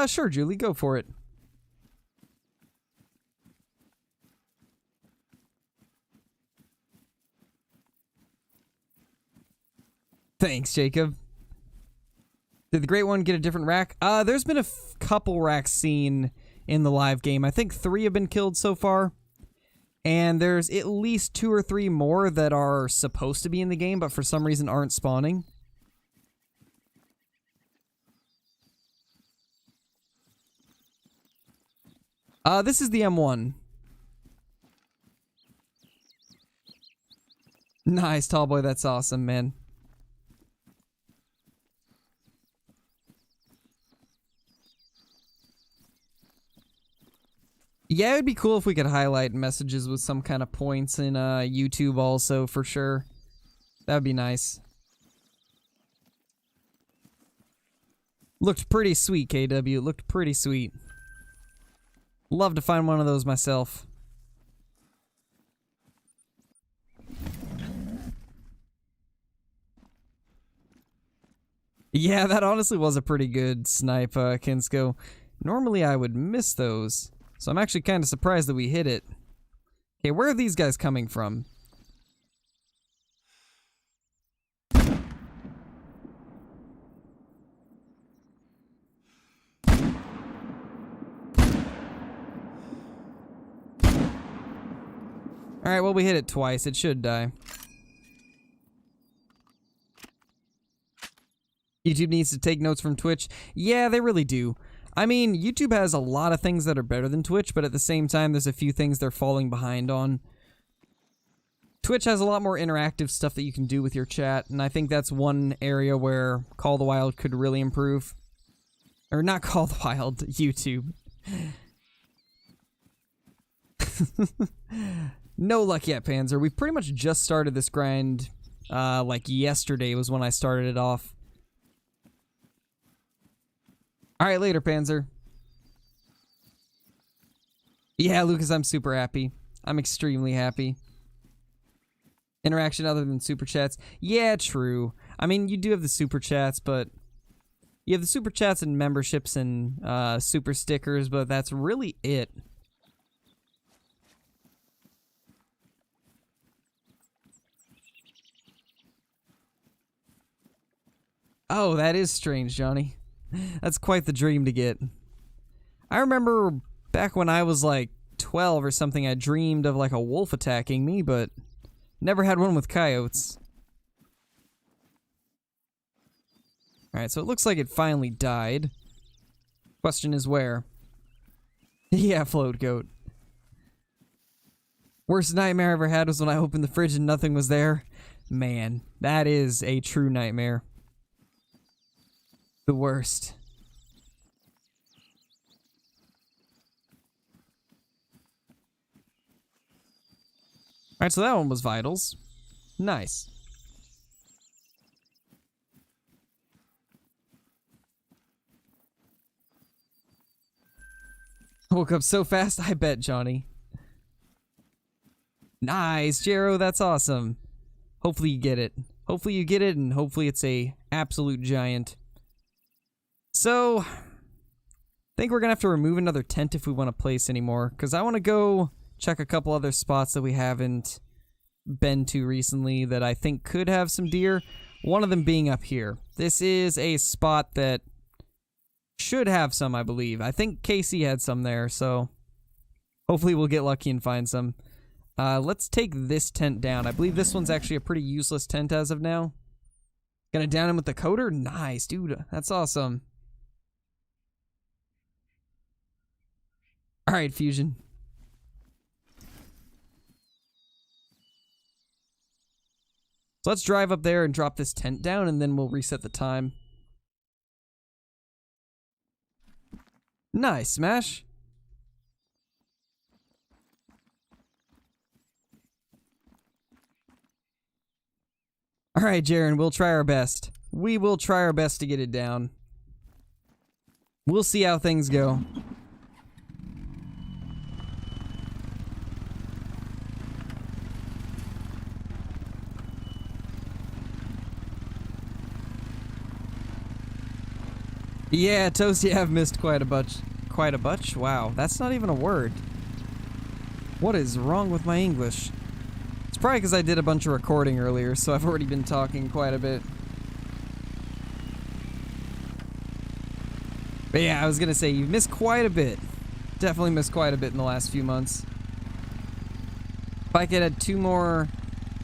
Sure, Julie, go for it. Thanks, Jacob. Did the Great One get a different rack? There's been a couple racks seen in the live game. I think 3 have been killed so far. And there's at least 2 or 3 more that are supposed to be in the game, but for some reason aren't spawning. This is the M1. Nice, Tallboy, that's awesome, man. Yeah, it'd be cool if we could highlight messages with some kind of points in YouTube also, for sure. That'd be nice. Looked pretty sweet, KW. It looked pretty sweet. Love to find one of those myself. Yeah, that honestly was a pretty good snipe, Kinsko. Normally I would miss those, so I'm actually kind of surprised that we hit it. Okay, where are these guys coming from? Alright, well, we hit it twice. It should die. YouTube needs to take notes from Twitch. Yeah, they really do. I mean, YouTube has a lot of things that are better than Twitch, but at the same time, there's a few things they're falling behind on. Twitch has a lot more interactive stuff that you can do with your chat, and I think that's one area where Call of the Wild could really improve. Or not Call of the Wild, YouTube. No luck yet, Panzer. We've pretty much just started this grind, like yesterday was when I started it off. Alright, later, Panzer. Yeah, Lucas, I'm super happy. I'm extremely happy. Interaction other than super chats. Yeah, true. I mean, you do have the super chats, but... You have the super chats and memberships and super stickers, but that's really it. Oh, that is strange, Johnny. That's quite the dream to get. I remember back when I was like 12 or something, I dreamed of like a wolf attacking me, but never had one with coyotes. Alright, so it looks like it finally died. Question is where? Yeah, float goat. Worst nightmare I ever had was when I opened the fridge and nothing was there. Man, that is a true nightmare. The worst. Alright, so that one was vitals. Nice. I woke up so fast, I bet, Johnny. Nice, Jero, that's awesome. Hopefully you get it. Hopefully you get it, and hopefully it's a absolute giant. So, I think we're gonna have to remove another tent if we want to place anymore, because I want to go check a couple other spots that we haven't been to recently that I think could have some deer. One of them being up here. This is a spot that should have some, I believe. I think Casey had some there, so hopefully we'll get lucky and find some. Let's take this tent down. I believe this one's actually a pretty useless tent as of now. Gonna down him with the coder? Nice, dude. That's awesome. Alright, Fusion. So let's drive up there and drop this tent down, and then we'll reset the time. Nice, Smash. Alright, Jaren, we'll try our best. We will try our best to get it down. We'll see how things go. Yeah, Toast, you have missed quite a bunch. Quite a bunch? Wow, that's not even a word. What is wrong with my English? It's probably because I did a bunch of recording earlier, so I've already been talking quite a bit. But yeah, I was gonna say, you've missed quite a bit. Definitely missed quite a bit in the last few months. If I could add 2 more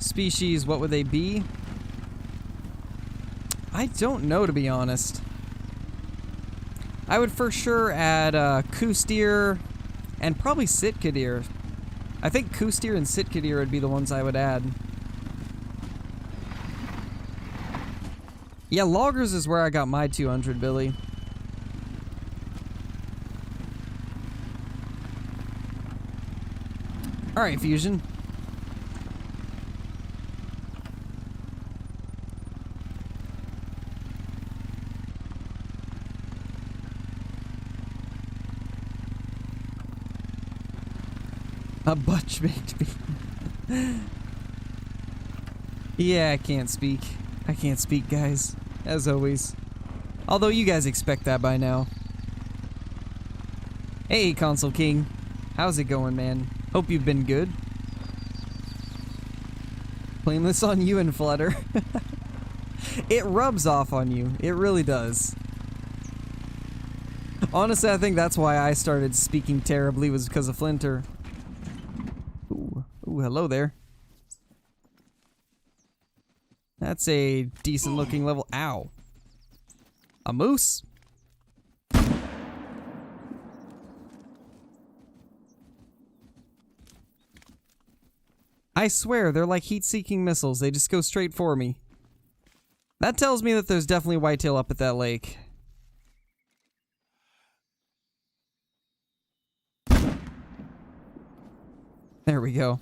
species, what would they be? I don't know, to be honest. I would for sure add Coos deer and probably Sitka deer. I think Coos deer and Sitka deer would be the ones I would add. Yeah, loggers is where I got my 200, Billy. Alright, Fusion. A butch baked bean. Yeah, I can't speak. I can't speak, guys. As always. Although you guys expect that by now. Hey, Console King. How's it going, man? Hope you've been good. Blame this on you and Flutter. It rubs off on you. It really does. Honestly, I think that's why I started speaking terribly, was because of Flinter. Ooh, hello there. That's a decent looking level. Ow. A moose? I swear, they're like heat-seeking missiles. They just go straight for me. That tells me that there's definitely whitetail up at that lake. There we go.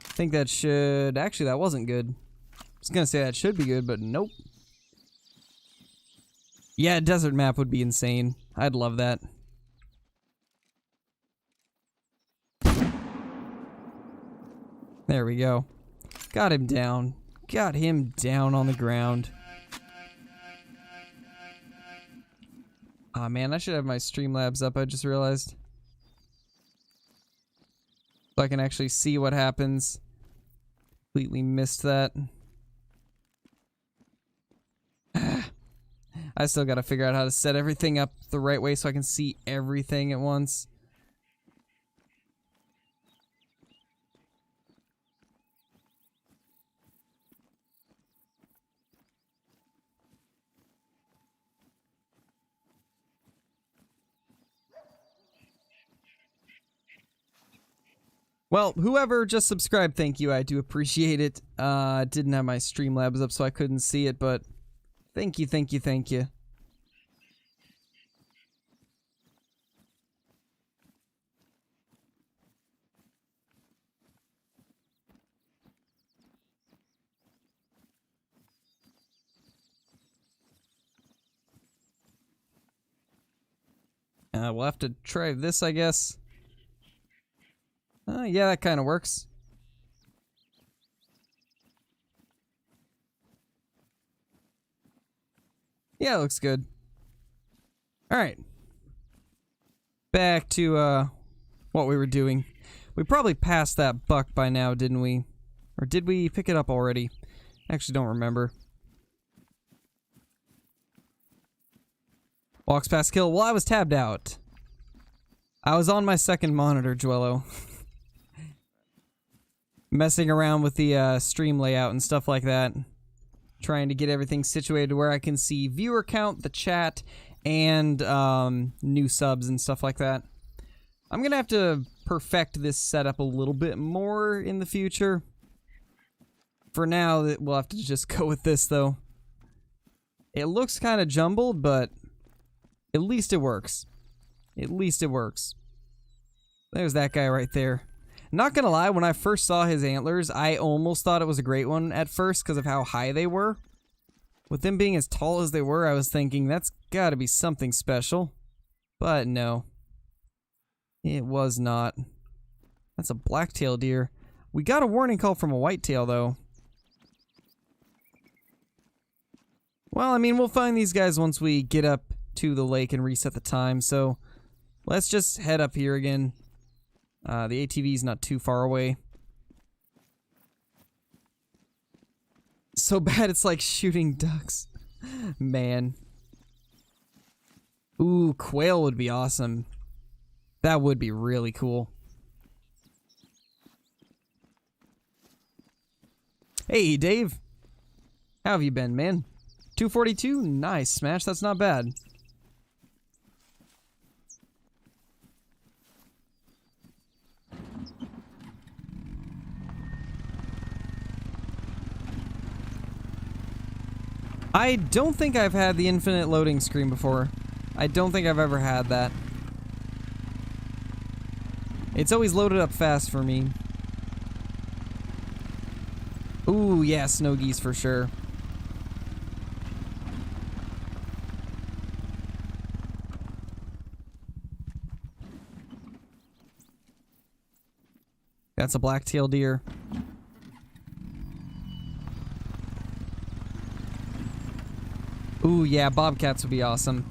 I think that should... Actually, that wasn't good. I was gonna say that should be good, but nope. Yeah, a desert map would be insane. I'd love that. There we go. Got him down. Got him down on the ground. Aw, man, I should have my Streamlabs up, I just realized. So I can actually see what happens. Completely missed that. I still gotta figure out how to set everything up the right way so I can see everything at once. Well, whoever just subscribed, thank you. I do appreciate it. Didn't have my Streamlabs up, so I couldn't see it, but thank you, thank you, thank you. We'll have to try this, I guess. Yeah, that kind of works. Yeah, it looks good. Alright. Back to, what we were doing. We probably passed that buck by now, didn't we? Or did we pick it up already? I actually don't remember. Walks past kill. Well, I was tabbed out. I was on my second monitor, Joello. Messing around with the stream layout and stuff like that. Trying to get everything situated where I can see viewer count, the chat, and new subs and stuff like that. I'm gonna have to perfect this setup a little bit more in the future. For now, we'll have to just go with this, though. It looks kind of jumbled, but at least it works. At least it works. There's that guy right there. Not gonna lie, when I first saw his antlers, I almost thought it was a great one at first because of how high they were. With them being as tall as they were, I was thinking that's gotta be something special. But no. It was not. That's a blacktail deer. We got a warning call from a whitetail, though. Well, I mean, we'll find these guys once we get up to the lake and reset the time, so let's just head up here again. The ATV's not too far away. So bad it's like shooting ducks. Man. Ooh, quail would be awesome. That would be really cool. Hey, Dave. How have you been, man? 242? Nice, Smash. That's not bad. I don't think I've had the infinite loading screen before. I don't think I've ever had that. It's always loaded up fast for me. Ooh, yeah, snow geese for sure. That's a black-tail deer. Ooh, yeah, bobcats would be awesome.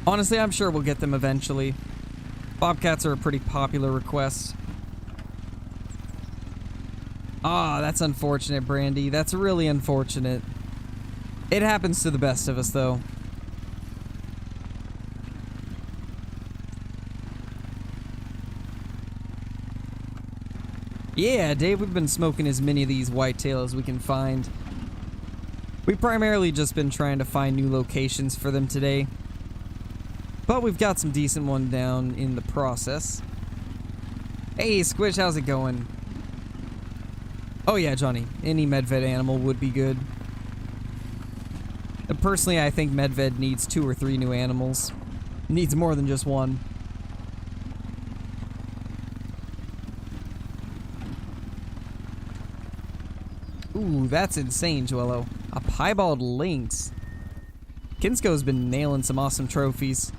Honestly, I'm sure we'll get them eventually. Bobcats are a pretty popular request. Ah, that's unfortunate, Brandy. That's really unfortunate. It happens to the best of us, though. Yeah, Dave, we've been smoking as many of these whitetail as we can find. We've primarily just been trying to find new locations for them today. But we've got some decent one down in the process. Hey, Squish, how's it going? Oh yeah, Johnny. Any medved animal would be good. Personally, I think medved needs 2 or 3 new animals. Needs more than just one. Ooh, that's insane, Joello. A piebald lynx. Kinsko's been nailing some awesome trophies.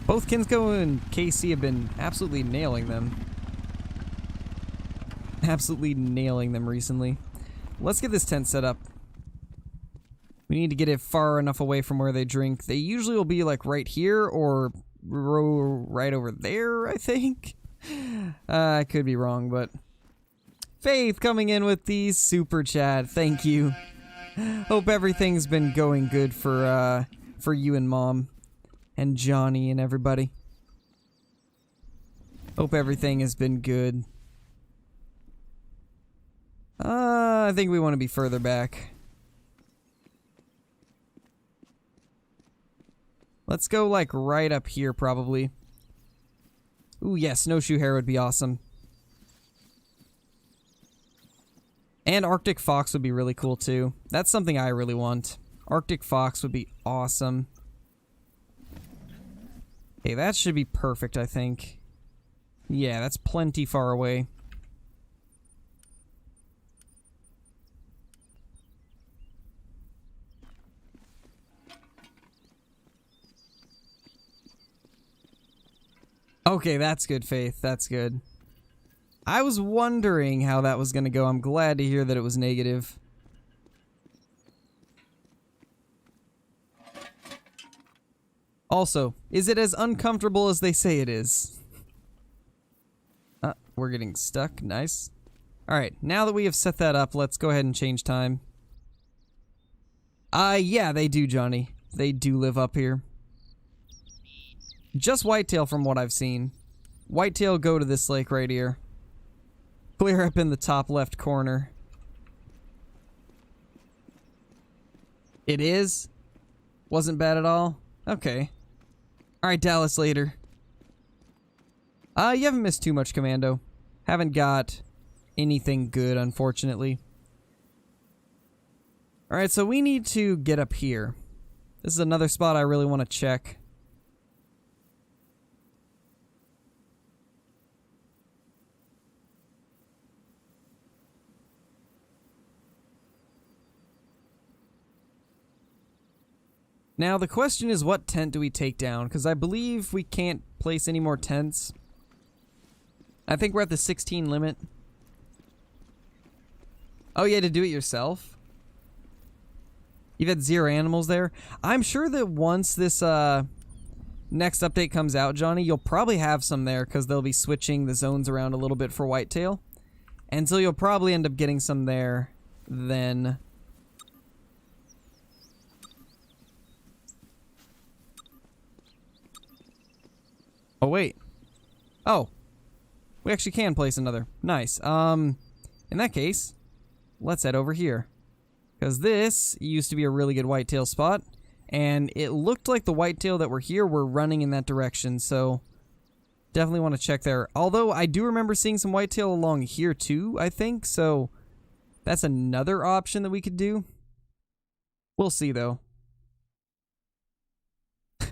Both Kinsko and KC have been absolutely nailing them. Absolutely nailing them recently. Let's get this tent set up. We need to get it far enough away from where they drink. They usually will be like right here or right over there, I think. I could be wrong, but... Faith coming in with the super chat. Thank you. Hope everything's been going good for you and Mom and Johnny and everybody. Hope everything has been good. I think we want to be further back. Let's go like right up here probably. Ooh, yeah, snowshoe hare would be awesome. And Arctic fox would be really cool too. That's something I really want. Arctic fox would be awesome. Okay, that should be perfect, I think. Yeah, that's plenty far away. Okay, that's good, Faith. That's good. I was wondering how that was going to go. I'm glad to hear that it was negative. Also, is it as uncomfortable as they say it is? We're getting stuck. Nice. Alright, now that we have set that up, let's go ahead and change time. Yeah, they do, Johnny. They do live up here. Just whitetail from what I've seen. Whitetail go to this lake right here. Clear up in the top left corner. It is? Wasn't bad at all? Okay. Alright, Dallas later. You haven't missed too much, Commando. Haven't got anything good, unfortunately. Alright, so we need to get up here. This is another spot I really want to check. Now, the question is, what tent do we take down? Because I believe we can't place any more tents. I think we're at the 16 limit. Oh, yeah, to do it yourself? You've had 0 animals there? I'm sure that once this next update comes out, Johnny, you'll probably have some there because they'll be switching the zones around a little bit for whitetail. And so you'll probably end up getting some there then. Oh, wait. Oh. We actually can place another. Nice. In that case, let's head over here. Because this used to be a really good whitetail spot. And it looked like the whitetail that were here were running in that direction. So, definitely want to check there. Although, I do remember seeing some whitetail along here too, I think. So, that's another option that we could do. We'll see, though.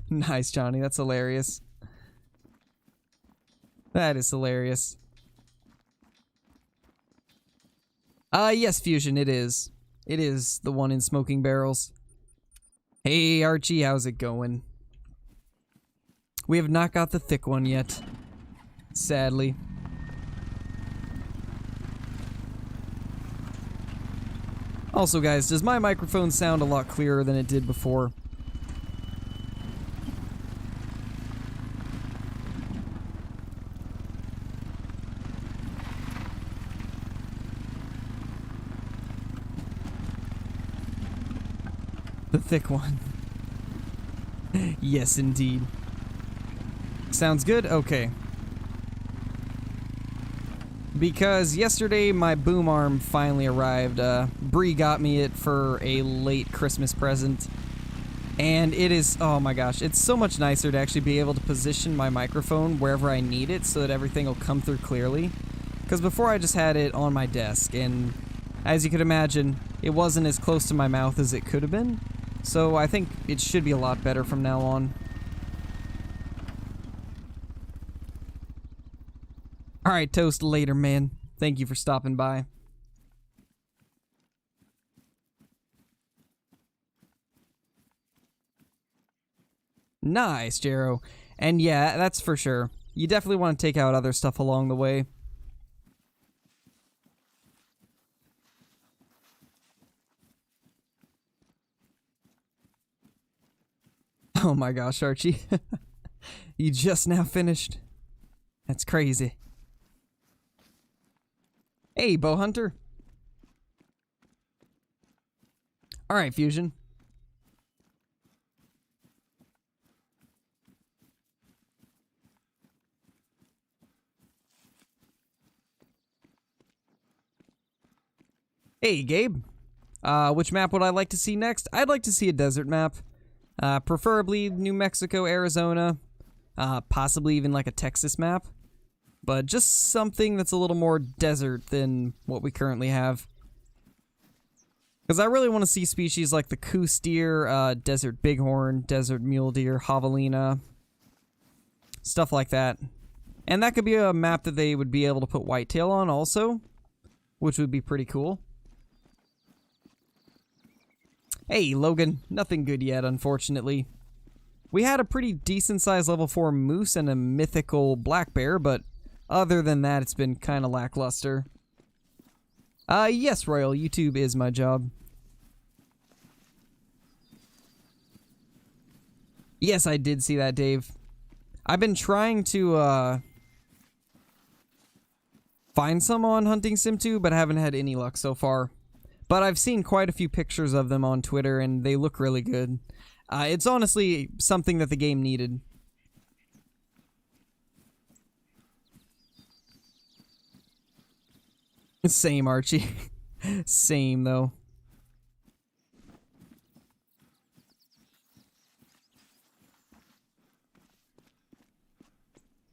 Nice, Johnny. That's hilarious. That is hilarious. Yes, Fusion, it is. It is the one in Smoking Barrels. Hey, Archie, how's it going? We have not got the thick one yet. Sadly. Also, guys, does my microphone sound a lot clearer than it did before? The thick one. Yes, indeed. Sounds good? Okay. Because yesterday my boom arm finally arrived. Bree got me it for a late Christmas present. And it is, oh my gosh, it's so much nicer to actually be able to position my microphone wherever I need it so that everything will come through clearly. Because before I just had it on my desk, and as you could imagine, it wasn't as close to my mouth as it could have been. So I think it should be a lot better from now on. Alright, Toast, later, man. Thank you for stopping by. Nice, Jero. And yeah, that's for sure. You definitely want to take out other stuff along the way. Oh my gosh, Archie. You just now finished. That's crazy. Hey, bow hunter. Alright, Fusion. Hey, Gabe. Which map would I like to see next? I'd like to see a desert map. Preferably New Mexico, Arizona, possibly even like a Texas map. but just something that's a little more desert than what we currently have. Because I really want to see species like the coos deer, desert bighorn, desert mule deer, javelina, stuff like that. And that could be a map that they would be able to put whitetail on also, which would be pretty cool. Hey, Logan, nothing good yet, unfortunately. We had a pretty decent-sized level 4 moose and a mythical black bear, but other than that, it's been kind of lackluster. Yes, Royal, YouTube is my job. Yes, I did see that, Dave. I've been trying to, find some on Hunting Sim 2, but haven't had any luck so far. But I've seen quite a few pictures of them on Twitter, and they look really good. It's honestly something that the game needed. Same, Archie. Same, though.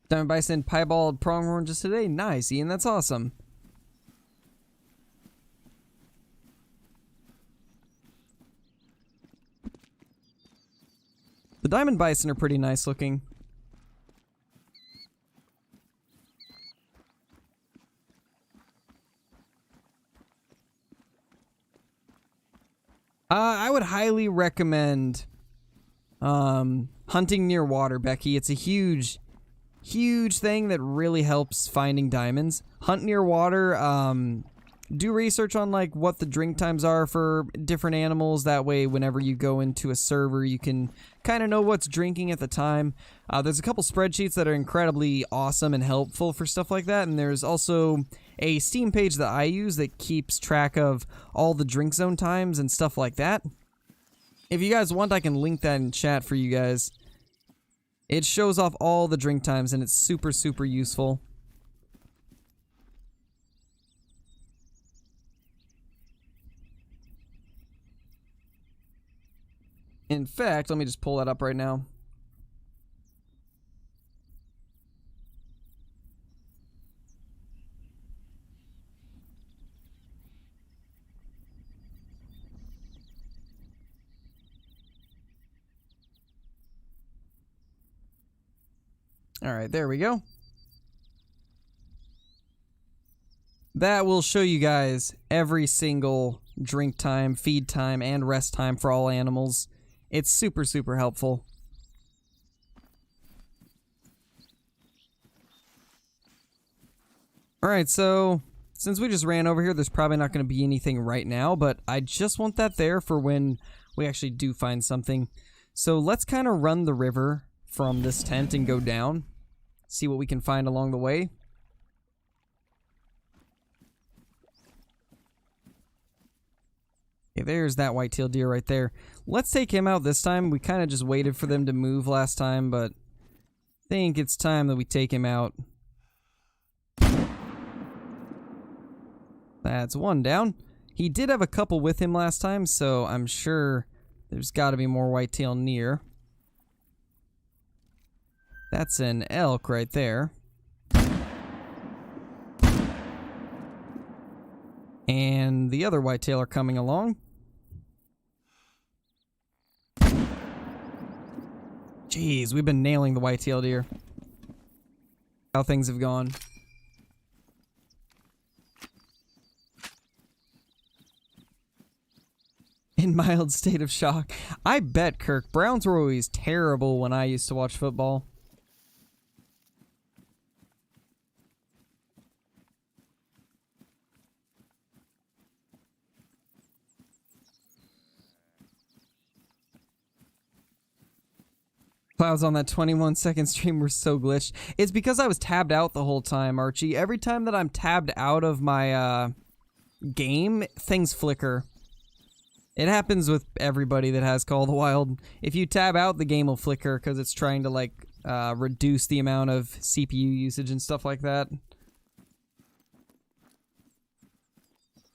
Diamond Bison piebald pronghorn just today. Nice, Ian. That's awesome. The Diamond Bison are pretty nice looking. I would highly recommend hunting near water, Becky. It's a huge thing that really helps finding diamonds. Hunt near water. Do research on like what the drink times are for different animals. That way, whenever you go into a server, you can kind of know what's drinking at the time. There's a couple spreadsheets that are incredibly awesome and helpful for stuff like that. And there's also a Steam page that I use that keeps track of all the drink zone times and stuff like that. If you guys want, I can link that in chat for you guys. It shows off all the drink times and it's super, super useful. In fact, let me just pull that up right now. All right, there we go. That will show you guys every single drink time, feed time, and rest time for all animals. It's super, super helpful. Alright, so since we just ran over here, there's probably not going to be anything right now, but I just want that there for when we actually do find something. So let's kind of run the river from this tent and go down. See what we can find along the way. Okay, there's that whitetail deer right there. Let's take him out this time. We kind of just waited for them to move last time, but I think it's time that we take him out. That's one down. He did have a couple with him last time, so I'm sure there's got to be more whitetail near. That's an elk right there. And the other whitetail are coming along. Jeez, we've been nailing the whitetail deer. How things have gone. In mild state of shock. I bet, Kirk, Browns were always terrible when I used to watch football. Clouds on that 21-second stream were so glitched. It's because I was tabbed out the whole time, Archie. Every time that I'm tabbed out of my game, things flicker. It happens with everybody that has Call of the Wild. If you tab out, the game will flicker because it's trying to like reduce the amount of CPU usage and stuff like that.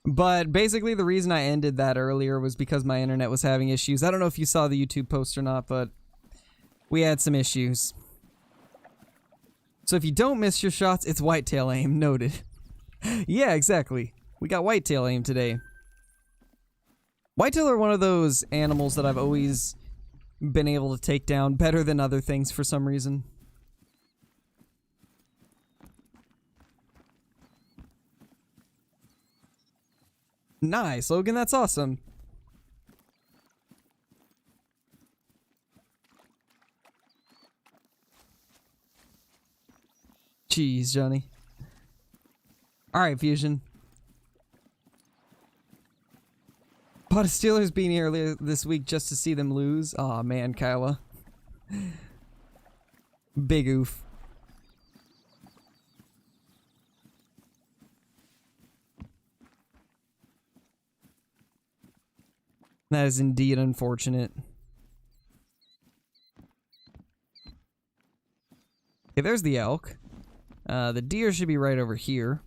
But basically the reason I ended that earlier was because my internet was having issues. I don't know if you saw the YouTube post or not, but we had some issues. So if you don't miss your shots, it's whitetail aim. Noted. Yeah, exactly. We got whitetail aim today. Whitetail are one of those animals that I've always been able to take down better than other things for some reason. Nice, Logan, that's awesome. Jeez, Johnny. Alright, Fusion. Bought a Steelers beanie earlier this week just to see them lose. Aw, man, Kyla. Big oof. That is indeed unfortunate. Okay, there's the elk. The deer should be right over here.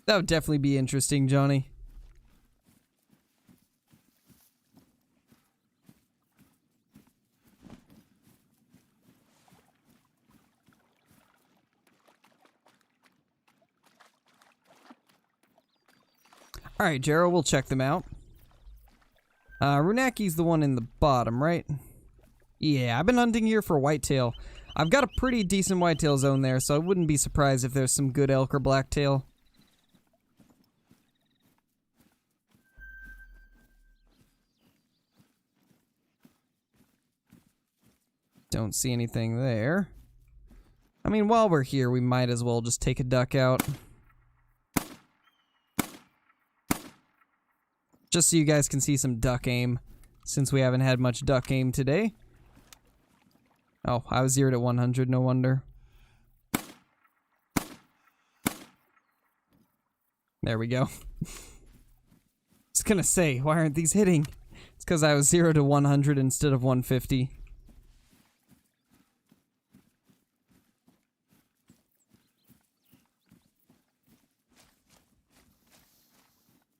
That would definitely be interesting, Johnny. Alright, Jero, we'll check them out. Runaki's the one in the bottom, right? Yeah, I've been hunting here for whitetail. I've got a pretty decent whitetail zone there, so I wouldn't be surprised if there's some good elk or blacktail. Don't see anything there. I mean, while we're here, we might as well just take a duck out. Just so you guys can see some duck aim, since we haven't had much duck aim today. Oh, I was 0 to 100, no wonder. There we go. Just gonna say, why aren't these hitting? It's because I was 0 to 100 instead of 150.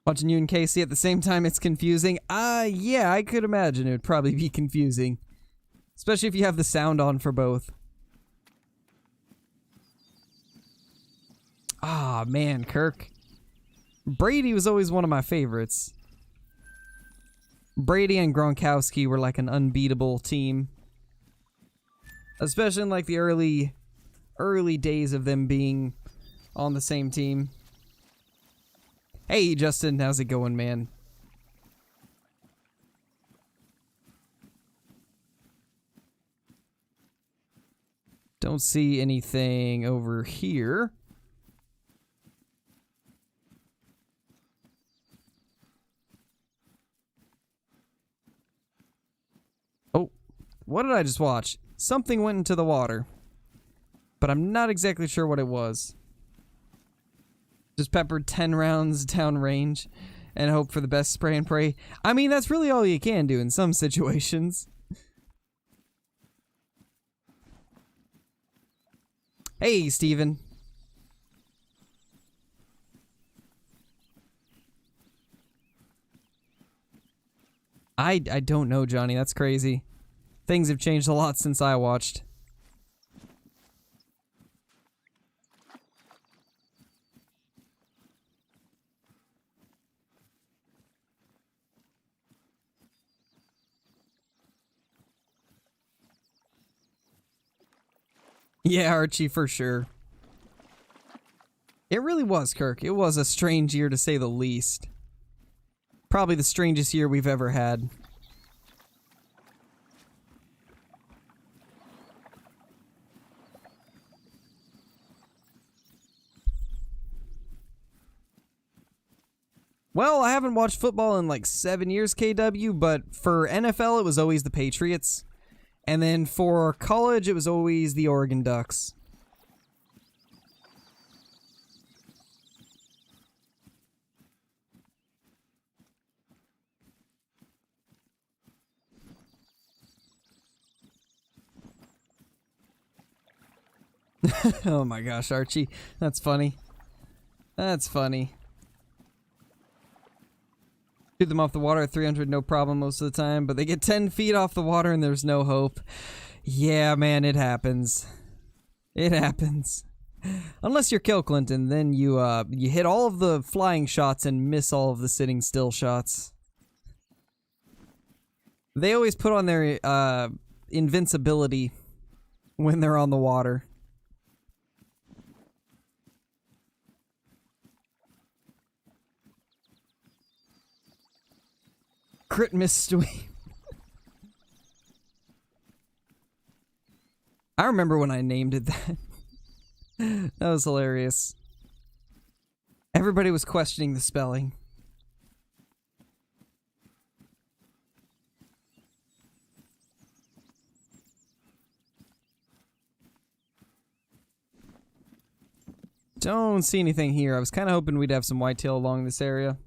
Watching you and Casey at the same time, it's confusing. Yeah, I could imagine it would probably be confusing. Especially if you have the sound on for both. Ah, man, Kirk. Brady was always one of my favorites. Brady and Gronkowski were like an unbeatable team. Especially in like the early days of them being on the same team. Hey, Justin, how's it going, man? Don't see anything over here. Oh, what did I just watch? Something went into the water. But I'm not exactly sure what it was. Just peppered 10 rounds down range and hope for the best, spray and pray. I mean, that's really all you can do in some situations. Hey, Steven. I don't know, Johnny. That's crazy. Things have changed a lot since I watched. Yeah, Archie, for sure. It really was, Kirk. It was a strange year to say the least. Probably the strangest year we've ever had. Well, I haven't watched football in like 7 years, KW, but for NFL, it was always the Patriots. And then for college, it was always the Oregon Ducks. Oh my gosh, Archie. That's funny. That's funny. Shoot them off the water at 300, no problem most of the time, but they get 10 feet off the water and there's no hope. Yeah, man, it happens. It happens. Unless you're Kill Clinton, then you hit all of the flying shots and miss all of the sitting still shots. They always put on their invincibility when they're on the water. Crit miss sweep. I remember when I named it that. That was hilarious. Everybody was questioning the spelling. Don't see anything here. I was kind of hoping we'd have some whitetail along this area.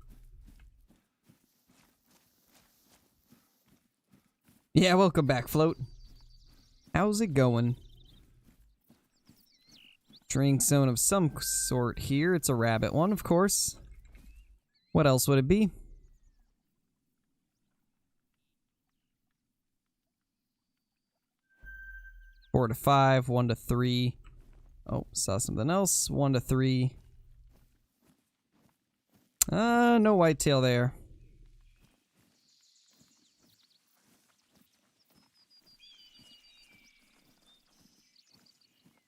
Yeah, welcome back, Float. How's it going? Drink zone of some sort here. It's a rabbit one, of course. What else would it be? Four to 5, 1 to 3. Oh, saw something else. 1 to 3. No whitetail there.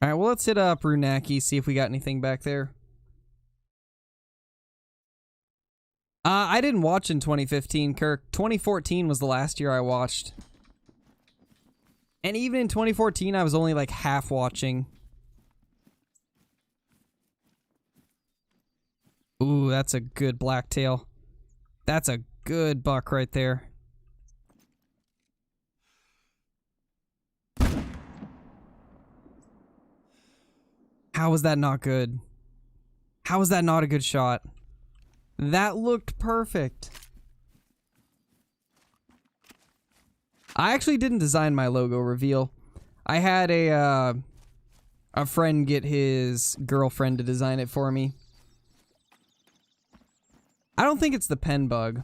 Alright, well, let's hit up Runaki, see if we got anything back there. I didn't watch in 2015, Kirk. 2014 was the last year I watched. And even in 2014, I was only like half watching. Ooh, that's a good blacktail. That's a good buck right there. How was that not good? How was that not a good shot? That looked perfect. I actually didn't design my logo reveal. I had a friend get his girlfriend to design it for me. I don't think it's the pen bug.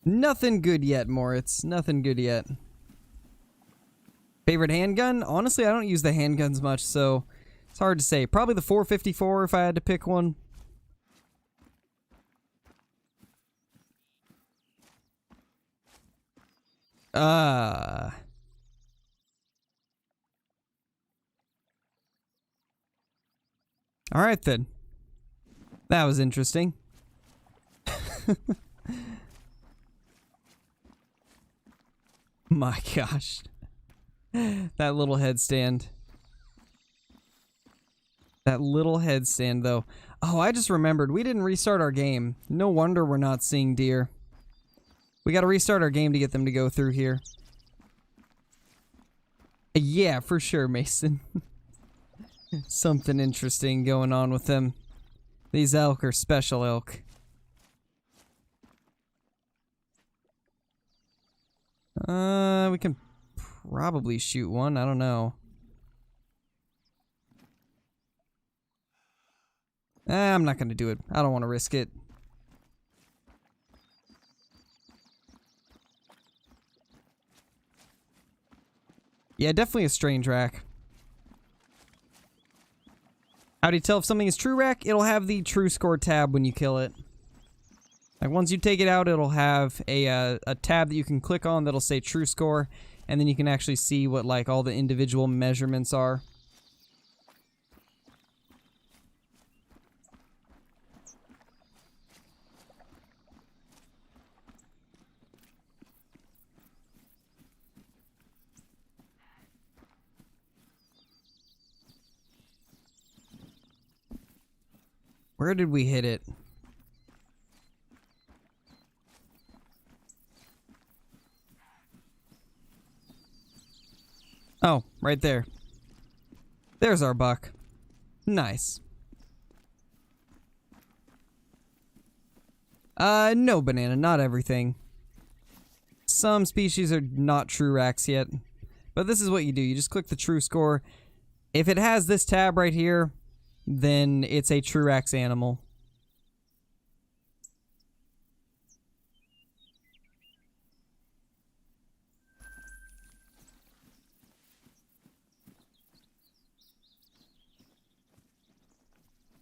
Nothing good yet, Moritz. Nothing good yet. Favorite handgun? Honestly, I don't use the handguns much, so it's hard to say. Probably the 454 if I had to pick one. Alright then. That was interesting. My gosh. That little headstand. That little headstand, though. Oh, I just remembered. We didn't restart our game. No wonder we're not seeing deer. We gotta restart our game to get them to go through here. Yeah, for sure, Mason. Something interesting going on with them. These elk are special elk. We can probably shoot one. I don't know. I'm not gonna do it. I don't want to risk it. Yeah, definitely a strange rack. How do you tell if something is true rack? It'll have the true score tab when you kill it. Like once you take it out, it'll have a tab that you can click on that'll say true score, and then you can actually see what like all the individual measurements are. Where did we hit it? Oh, right there. There's our buck. Nice. No, Banana, not everything. Some species are not true racks yet. But this is what you do. You just click the true score. If it has this tab right here, then it's a Truax animal.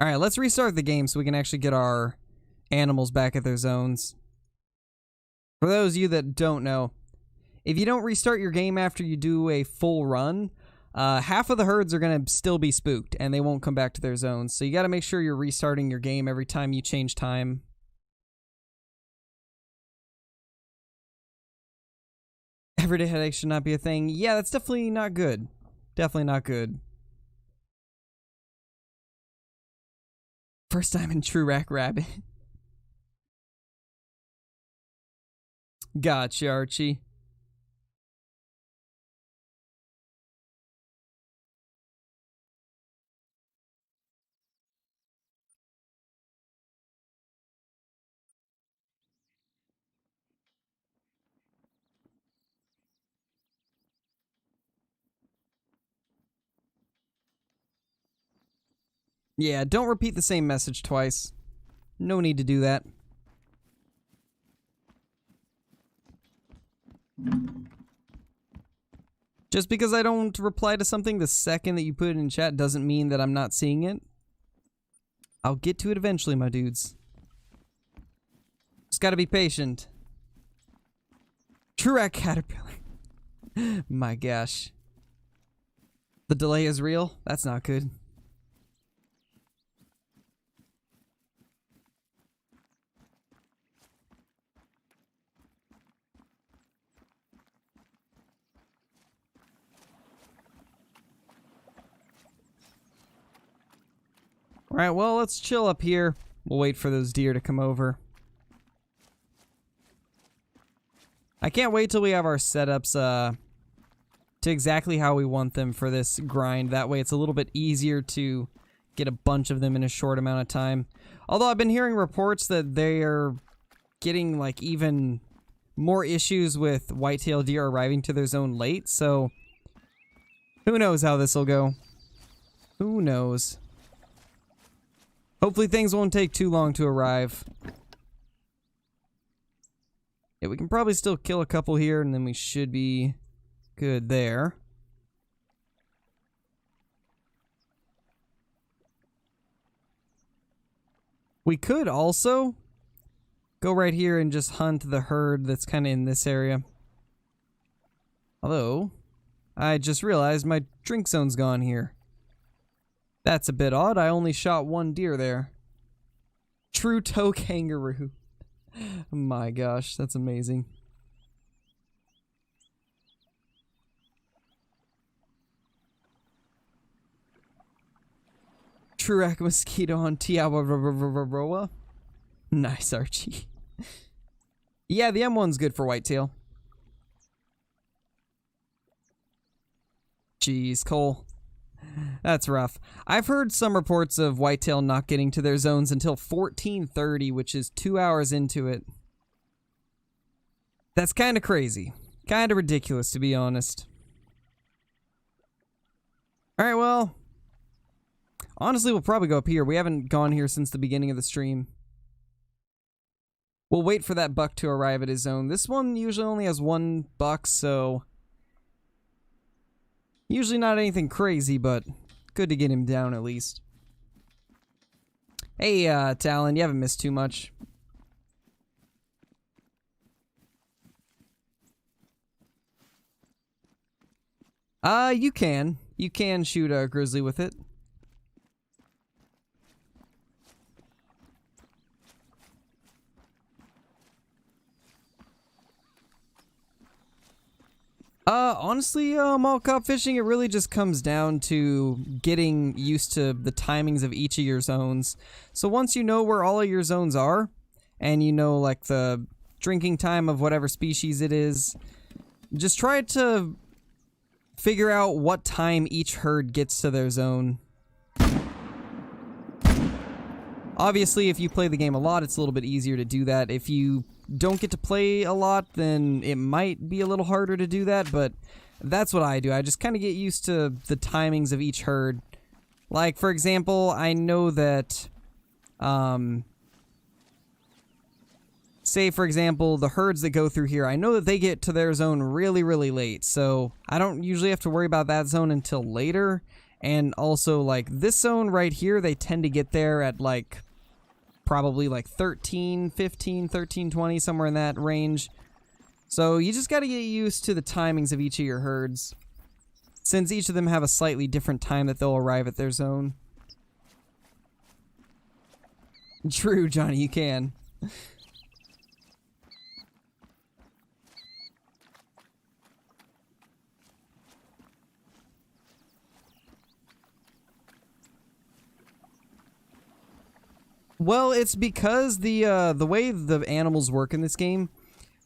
Alright, let's restart the game so we can actually get our animals back at their zones. For those of you that don't know, if you don't restart your game after you do a full run, half of the herds are going to still be spooked and they won't come back to their zones. So you got to make sure you're restarting your game every time you change time. Everyday headache should not be a thing. Yeah, that's definitely not good. Definitely not good. First time in Truax Rabbit. Gotcha, Archie. Yeah, don't repeat the same message twice. No need to do that. Just because I don't reply to something the second that you put it in chat doesn't mean that I'm not seeing it. I'll get to it eventually, my dudes. Just gotta be patient. Truax Caterpillar. My gosh. The delay is real? That's not good. Alright, well, let's chill up here. We'll wait for those deer to come over. I can't wait till we have our setups to exactly how we want them for this grind. That way it's a little bit easier to get a bunch of them in a short amount of time. Although I've been hearing reports that they are getting like even more issues with whitetail deer arriving to their zone late, so who knows how this will go. Who knows? Hopefully things won't take too long to arrive. Yeah, we can probably still kill a couple here, and then we should be good there. We could also go right here and just hunt the herd that's kind of in this area. Although, I just realized my drink zone's gone here. That's a bit odd. I only shot one deer there. True toe kangaroo. My gosh, that's amazing. Truax mosquito on Tiawaroa. Nice, Archie. Yeah, the M1's good for whitetail. Jeez, Cole. That's rough. I've heard some reports of whitetail not getting to their zones until 14:30, which is 2 hours into it. That's kind of crazy. Kind of ridiculous, to be honest. Alright, well. Honestly, we'll probably go up here. We haven't gone here since the beginning of the stream. We'll wait for that buck to arrive at his zone. This one usually only has one buck, so usually not anything crazy, but good to get him down at least. Hey, Talon, you haven't missed too much. You can. You can shoot a grizzly with it. Honestly, mall cop fishing, it really just comes down to getting used to the timings of each of your zones. So once you know where all of your zones are, and you know, like, the drinking time of whatever species it is, just try to figure out what time each herd gets to their zone. Obviously, if you play the game a lot, it's a little bit easier to do that. If you don't get to play a lot, then it might be a little harder to do that, but that's what I do. I just kind of get used to the timings of each herd Like, for example, I know that, say, for example, the herds that go through here, I know that they get to their zone really, really late, so I don't usually have to worry about that zone until later. And also, like, this zone right here, they tend to get there at, like, probably, like, 13:15, 13:20, somewhere in that range. So you just gotta get used to the timings of each of your herds, since each of them have a slightly different time that they'll arrive at their zone. True, Johnny, you can. Well, it's because the way the animals work in this game,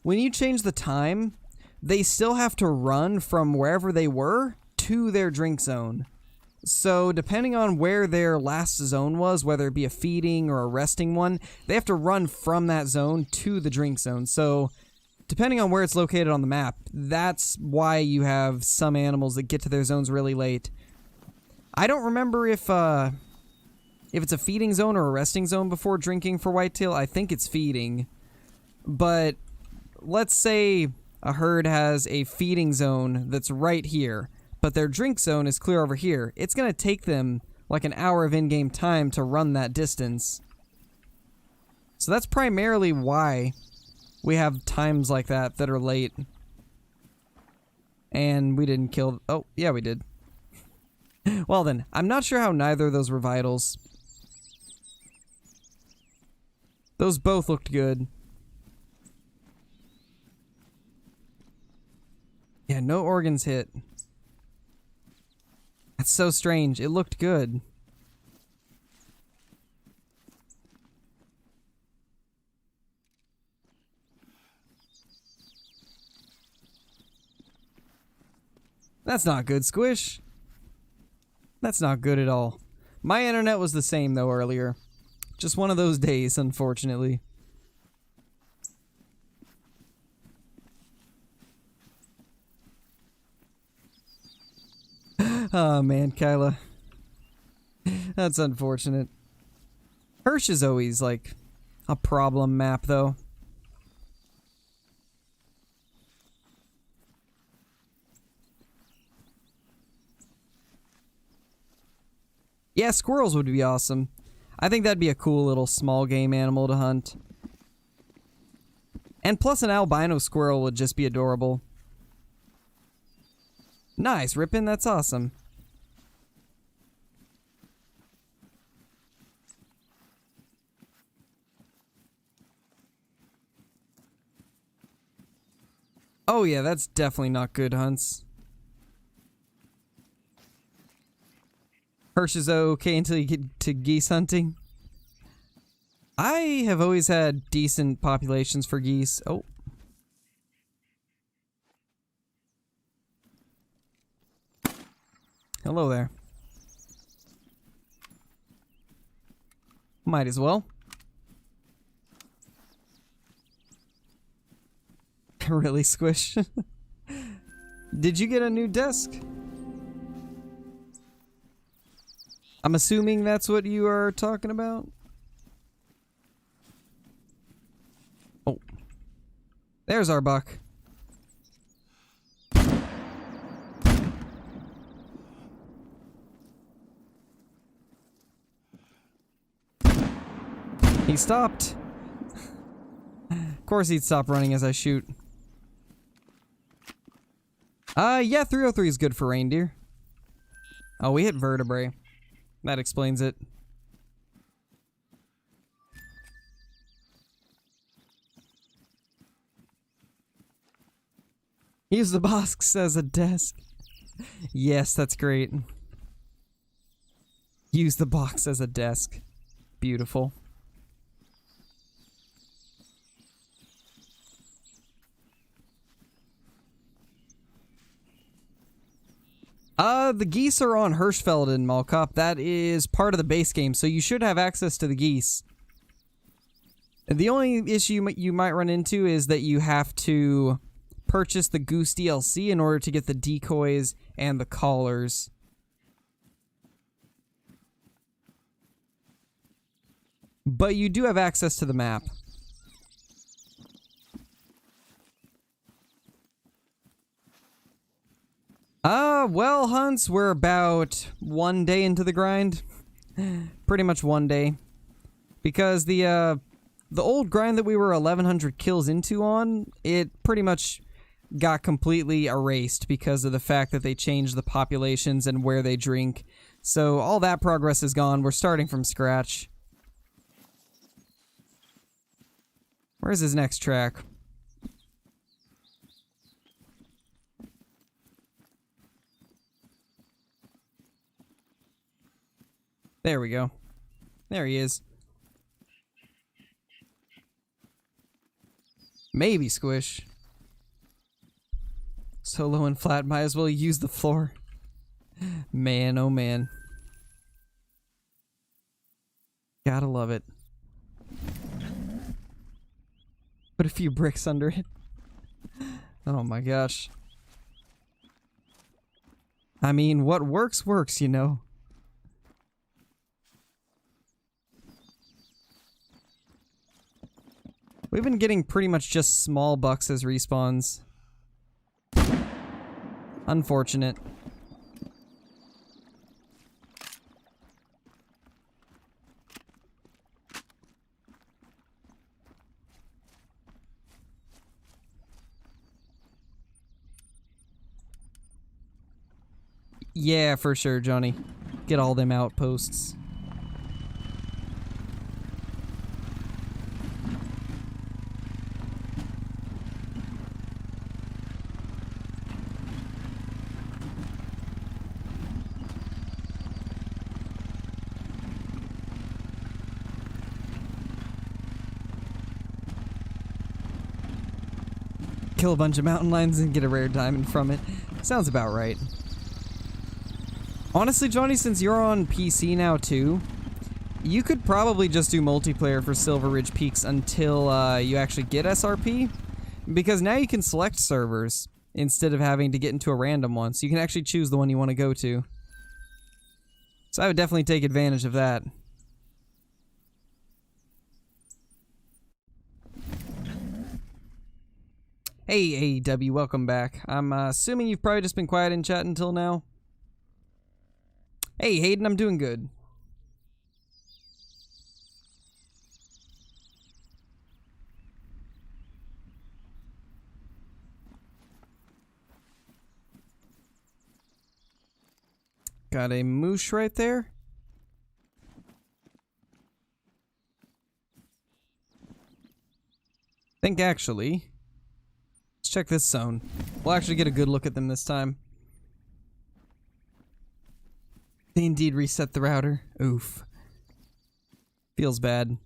when you change the time, they still have to run from wherever they were to their drink zone. So depending on where their last zone was, whether it be a feeding or a resting one, they have to run from that zone to the drink zone. So depending on where it's located on the map, that's why you have some animals that get to their zones really late. I don't remember if it's a feeding zone or a resting zone before drinking for whitetail. I think it's feeding. But let's say a herd has a feeding zone that's right here, but their drink zone is clear over here. It's going to take them like an hour of in-game time to run that distance. So that's primarily why we have times like that that are late. And we didn't kill... Oh, yeah, we did. Well then, I'm not sure how neither of those were vitals. Those both looked good. Yeah, no organs hit. That's so strange. It looked good. That's not good, Squish. That's not good at all. My internet was the same, though, earlier. Just one of those days, unfortunately. Oh, man, Kyla. That's unfortunate. Hirsch is always, like, a problem map, though. Yeah, squirrels would be awesome. I think that'd be a cool little small game animal to hunt. And plus an albino squirrel would just be adorable. Nice, Rippin', that's awesome. Oh yeah, that's definitely not good hunts. Hirsch is okay until you get to geese hunting. I have always had decent populations for geese. Oh. Hello there. Might as well. Really, Squish? Did you get a new desk? I'm assuming that's what you are talking about? Oh. There's our buck. He stopped. Of course he'd stop running as I shoot. Yeah, 303 is good for reindeer. Oh, we hit vertebrae. That explains it. Use the box as a desk. Yes, that's great. Use the box as a desk. Beautiful. The geese are on Hirschfeld in Malkop. That is part of the base game, so you should have access to the geese. The only issue you might run into is that you have to purchase the Goose DLC in order to get the decoys and the collars. but you do have access to the map. Well, hunts, we're about 1 day into the grind. Pretty much 1 day. Because the old grind that we were 1,100 kills into on, it pretty much got completely erased because of the fact that they changed the populations and where they drink. So all that progress is gone. We're starting from scratch. Where's his next track? There we go. There he is. Maybe squish. Solo and flat, might as well use the floor. Man, oh man. Gotta love it. Put a few bricks under it. Oh my gosh. I mean, what works, works, you know. We've been getting pretty much just small bucks as respawns. Unfortunate. Yeah, for sure, Johnny. Get all them outposts. Kill a bunch of mountain lions and get a rare diamond from it. Sounds about right. Honestly, Johnny, since you're on PC now too, you could probably just do multiplayer for Silver Ridge Peaks until you actually get SRP. Because now you can select servers instead of having to get into a random one. So you can actually choose the one you want to go to. So I would definitely take advantage of that. Hey, AEW, welcome back. I'm assuming you've probably just been quiet in chat until now. Hey, Hayden, I'm doing good. Got a moosh right there. I think actually, let's check this zone. We'll actually get a good look at them this time. They indeed reset the router. Oof. Feels bad.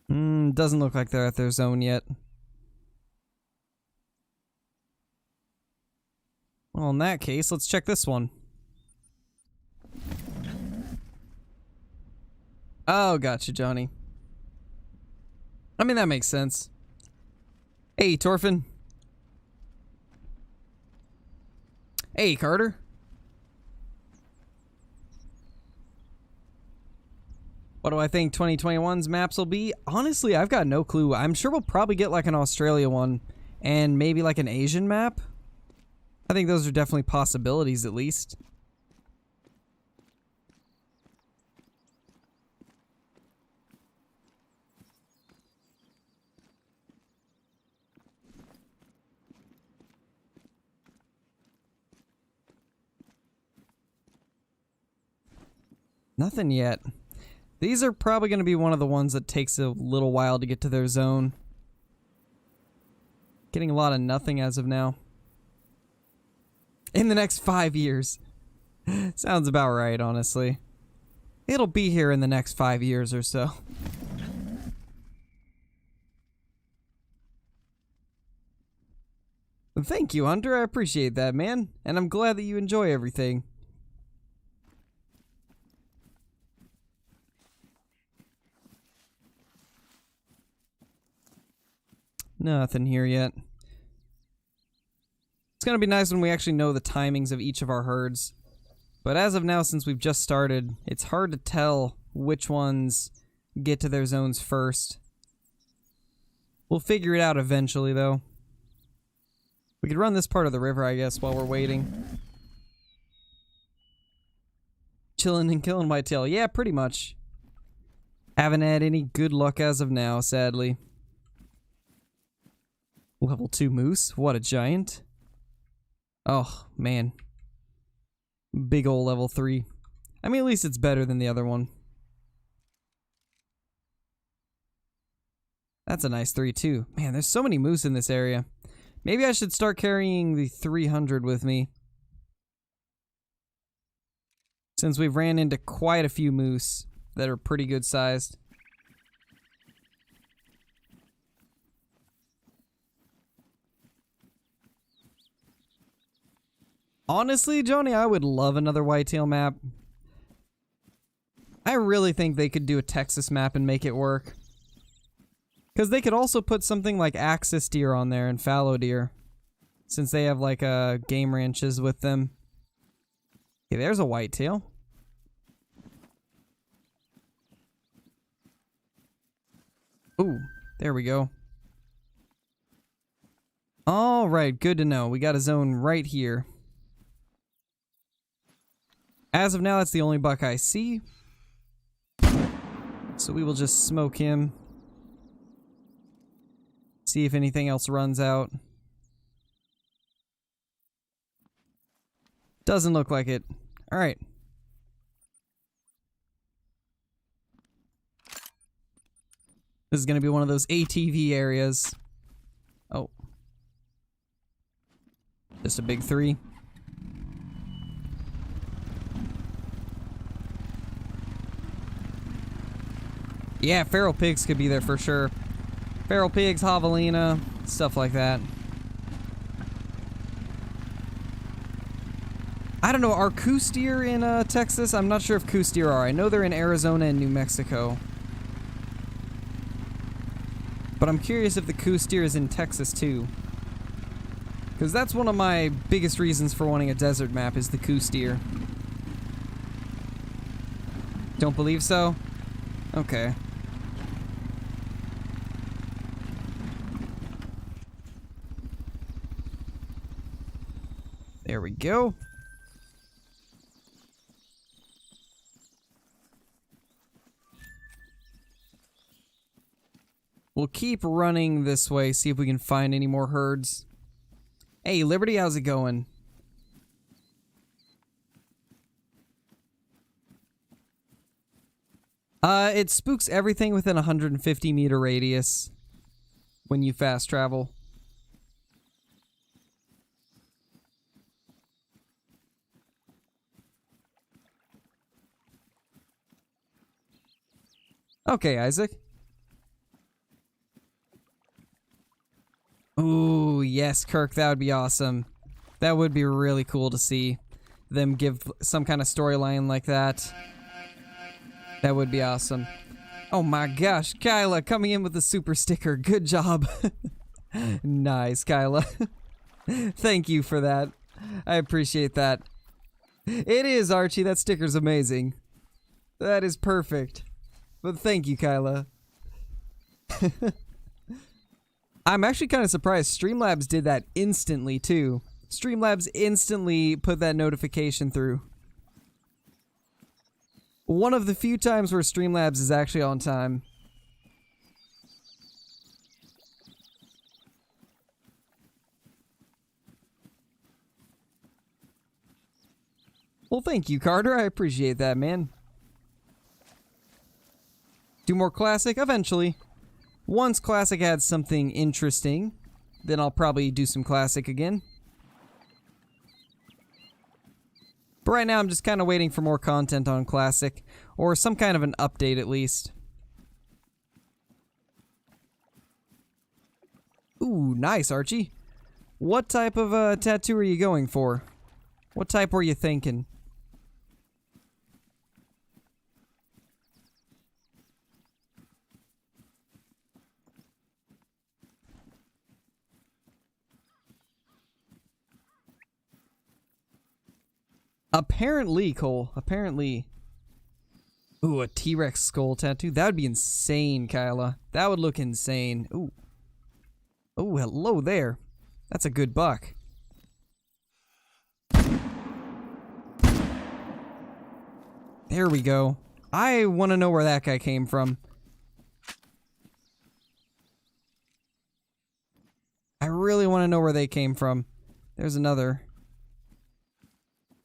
Doesn't look like they're at their zone yet. Well, in that case, let's check this one. Oh, gotcha, Johnny. I mean, that makes sense. Hey, Torfin. Hey, Carter. What do I think 2021's maps will be? Honestly, I've got no clue. I'm sure we'll probably get like an Australia one and maybe like an Asian map. I think those are definitely possibilities at least. Nothing yet. These are probably going to be one of the ones that takes a little while to get to their zone. Getting a lot of nothing as of now. In the next 5 years. Sounds about right, honestly. It'll be here in the next 5 years or so. Thank you, Hunter. I appreciate that, man. And I'm glad that you enjoy everything. Nothing here yet. It's going to be nice when we actually know the timings of each of our herds. But as of now, since we've just started, it's hard to tell which ones get to their zones first. We'll figure it out eventually, though. We could run this part of the river, I guess, while we're waiting. Chilling and killing whitetail. Yeah, pretty much. Haven't had any good luck as of now, sadly. Level 2 moose? What a giant. Oh, man. Big ol' level 3. I mean, at least it's better than the other one. That's a nice 3, too. Man, there's so many moose in this area. Maybe I should start carrying the 300 with me. Since we've ran into quite a few moose that are pretty good sized. Honestly, Joni, I would love another whitetail map. I really think they could do a Texas map and make it work. Because they could also put something like axis deer on there and fallow deer. Since they have like game ranches with them. Okay, there's a whitetail. Ooh, there we go. Alright, good to know. We got a zone right here. As of now, that's the only buck I see. So we will just smoke him. See if anything else runs out. Doesn't look like it. Alright. This is going to be one of those ATV areas. Oh. Just a big 3. Yeah, feral pigs could be there for sure. Feral pigs, javelina, stuff like that. I don't know, are coos deer in Texas? I'm not sure if coos deer are. I know they're in Arizona and New Mexico. But I'm curious if the coos deer is in Texas too. Because that's one of my biggest reasons for wanting a desert map is the coos deer. Don't believe so? Okay. There we go. We'll keep running this way, see if we can find any more herds. Hey, Liberty, how's it going? It spooks everything within a 150-meter radius when you fast travel. Okay, Isaac. Ooh, yes, Kirk, that would be awesome. That would be really cool to see them give some kind of storyline like that. That would be awesome. Oh my gosh, Kyla coming in with the super sticker. Good job. Nice, Kyla. Thank you for that. I appreciate that. It is, Archie. That sticker's amazing. That is perfect. But thank you, Kyla. I'm actually kind of surprised Streamlabs did that instantly, too. Streamlabs instantly put that notification through. One of the few times where Streamlabs is actually on time. Well, thank you, Carter. I appreciate that, man. Do more Classic? Eventually. Once Classic adds something interesting, then I'll probably do some Classic again. But right now I'm just kind of waiting for more content on Classic, or some kind of an update at least. Ooh, nice, Archie. What type of tattoo are you going for? What type were you thinking? Apparently, Cole. Apparently. Ooh, a T-Rex skull tattoo. That would be insane, Kyla. That would look insane. Ooh. Oh, hello there. That's a good buck. There we go. I want to know where that guy came from. I really want to know where they came from. There's another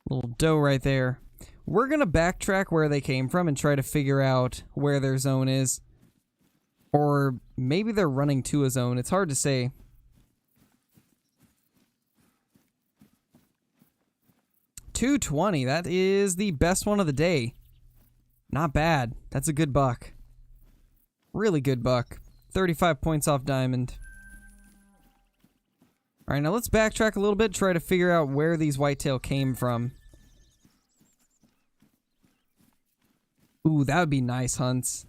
little doe right there. We're going to backtrack where they came from and try to figure out where their zone is. Or maybe they're running to a zone. It's hard to say. $220. That is the best one of the day. Not bad. That's a good buck. Really good buck. 35 points off diamond. Alright, now let's backtrack a little bit, try to figure out where these whitetail came from. Ooh, that would be nice hunts.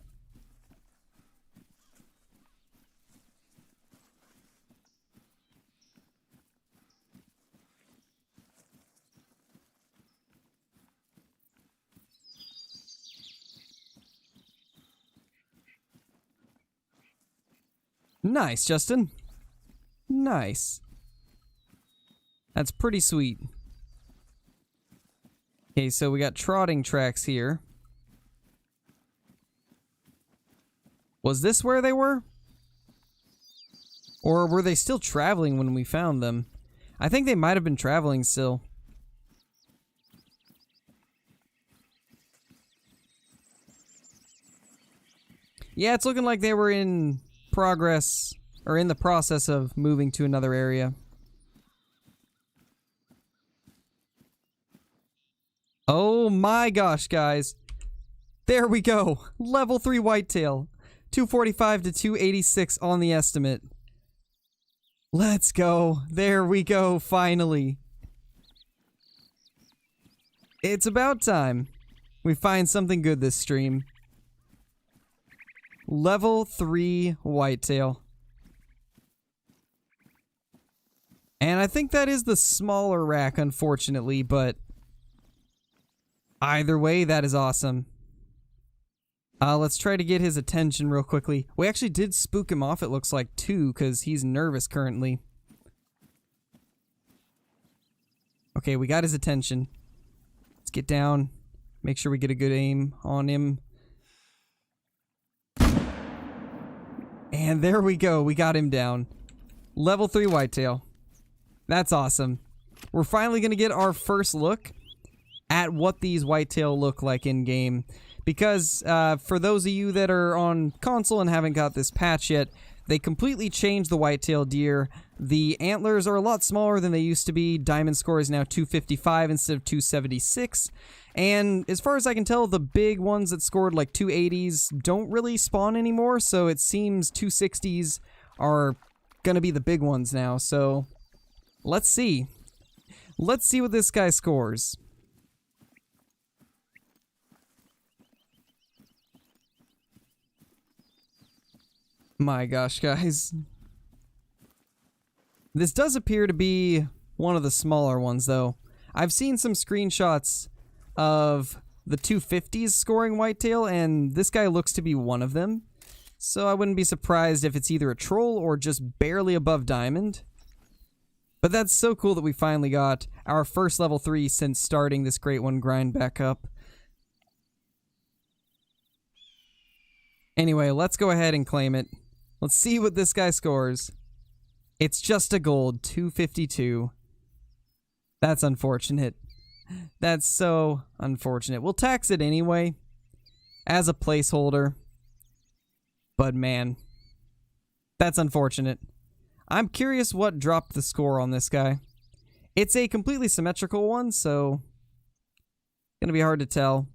Nice, Justin. Nice. That's pretty sweet. Okay, so we got trotting tracks here. Was this where they were? Or were they still traveling when we found them? I think they might have been traveling still. Yeah, it's looking like they were in progress, or in the process of moving to another area. Oh my gosh, guys. There we go. Level 3 whitetail. 245 to 286 on the estimate. Let's go. There we go, finally. It's about time we find something good this stream. Level 3 whitetail. And I think that is the smaller rack, unfortunately, but either way, that is awesome. Let's try to get his attention real quickly. We actually did spook him off, it looks like, too, because he's nervous currently. Okay, we got his attention. Let's get down. Make sure we get a good aim on him. And there we go. We got him down. Level 3 whitetail. That's awesome. We're finally going to get our first look at what these whitetail look like in-game. Because for those of you that are on console and haven't got this patch yet, they completely changed the whitetail deer. The antlers are a lot smaller than they used to be. Diamond score is now 255 instead of 276. And as far as I can tell, the big ones that scored like 280s don't really spawn anymore. So it seems 260s are going to be the big ones now. So let's see. Let's see what this guy scores. My gosh, guys. This does appear to be one of the smaller ones, though. I've seen some screenshots of the 250s scoring whitetail, and this guy looks to be one of them. So I wouldn't be surprised if it's either a troll or just barely above diamond. But that's so cool that we finally got our first level 3 since starting this Great One grind back up. Anyway, let's go ahead and claim it. Let's see what this guy scores. It's just a gold, 252. That's unfortunate. That's so unfortunate. We'll tax it anyway, as a placeholder. But man, that's unfortunate. I'm curious what dropped the score on this guy. It's a completely symmetrical one, so gonna be hard to tell.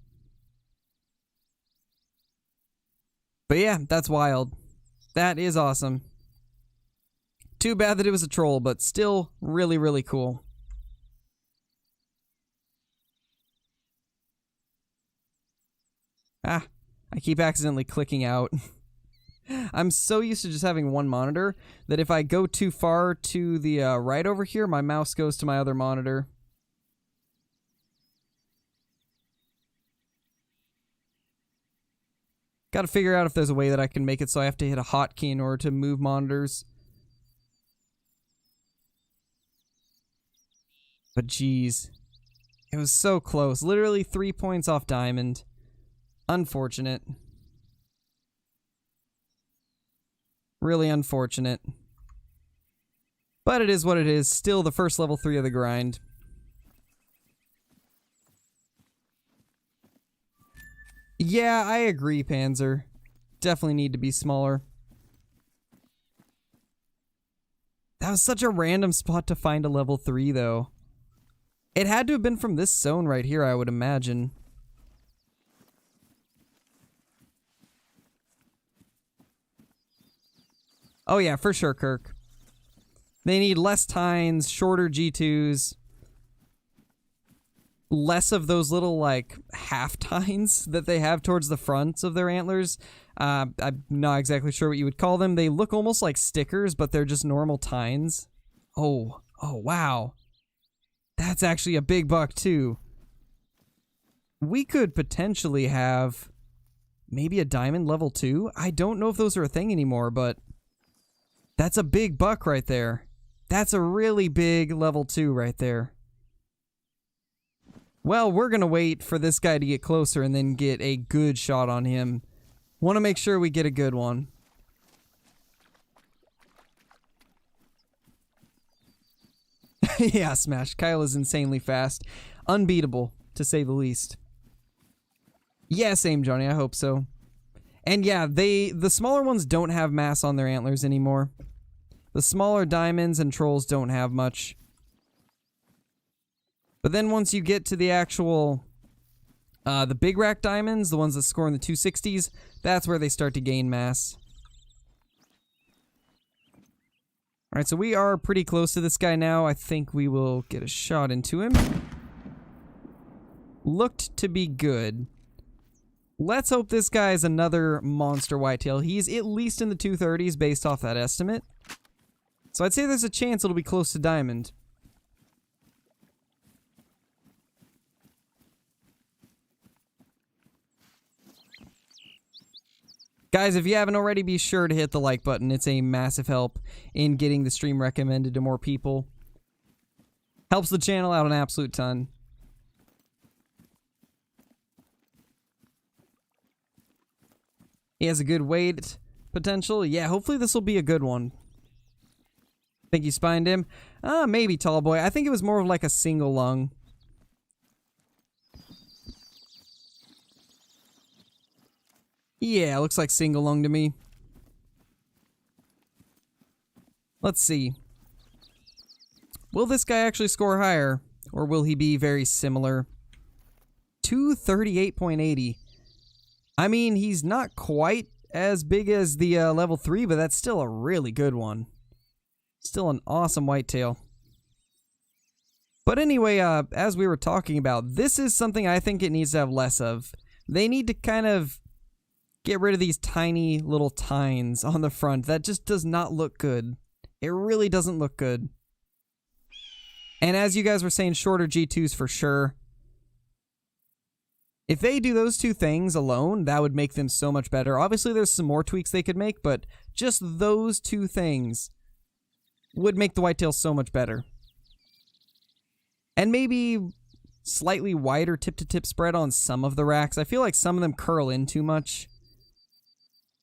But yeah, that's wild. That is awesome. Too bad that it was a troll, but still really, really cool. Ah, I keep accidentally clicking out. I'm so used to just having one monitor that if I go too far to the right over here, my mouse goes to my other monitor. Got to figure out if there's a way that I can make it so I have to hit a hotkey in order to move monitors. But geez, it was so close. Literally 3 points off diamond. Unfortunate. Really unfortunate. But it is what it is. Still the first level 3 of the grind. Yeah, I agree, Panzer. Definitely need to be smaller. That was such a random spot to find a level 3, though. It had to have been from this zone right here, I would imagine. Oh yeah, for sure, Kirk. They need less tines, shorter G2s. Less of those little, like, half tines that they have towards the fronts of their antlers. I'm not exactly sure what you would call them. They look almost like stickers, but they're just normal tines. Oh, wow. That's actually a big buck, too. We could potentially have maybe a diamond level 2. I don't know if those are a thing anymore, but that's a big buck right there. That's a really big level 2 right there. Well, we're going to wait for this guy to get closer and then get a good shot on him. Want to make sure we get a good one. Yeah, Smash. Kyle is insanely fast. Unbeatable, to say the least. Yeah, same, Johnny. I hope so. And yeah, the smaller ones don't have mass on their antlers anymore. The smaller diamonds and trolls don't have much. But then once you get to the actual, the big rack diamonds, the ones that score in the 260s, that's where they start to gain mass. Alright, so we are pretty close to this guy now. I think we will get a shot into him. Looked to be good. Let's hope this guy is another monster whitetail. He's at least in the 230s based off that estimate. So I'd say there's a chance it'll be close to diamond. Guys, if you haven't already, be sure to hit the like button. It's a massive help in getting the stream recommended to more people. Helps the channel out an absolute ton. He has a good weight potential. Yeah, hopefully this will be a good one. Think you spined him? Maybe, tall boy. I think it was more of like a single lung. Yeah, looks like single lung to me. Let's see. Will this guy actually score higher? Or will he be very similar? 238.80. I mean, he's not quite as big as the level 3, but that's still a really good one. Still an awesome whitetail. But anyway, as we were talking about, this is something I think it needs to have less of. They need to kind of get rid of these tiny little tines on the front. That just does not look good. It really doesn't look good. And as you guys were saying, shorter G2s for sure. If they do those two things alone, that would make them so much better. Obviously, there's some more tweaks they could make, but just those two things would make the whitetail so much better. And maybe slightly wider tip-to-tip spread on some of the racks. I feel like some of them curl in too much.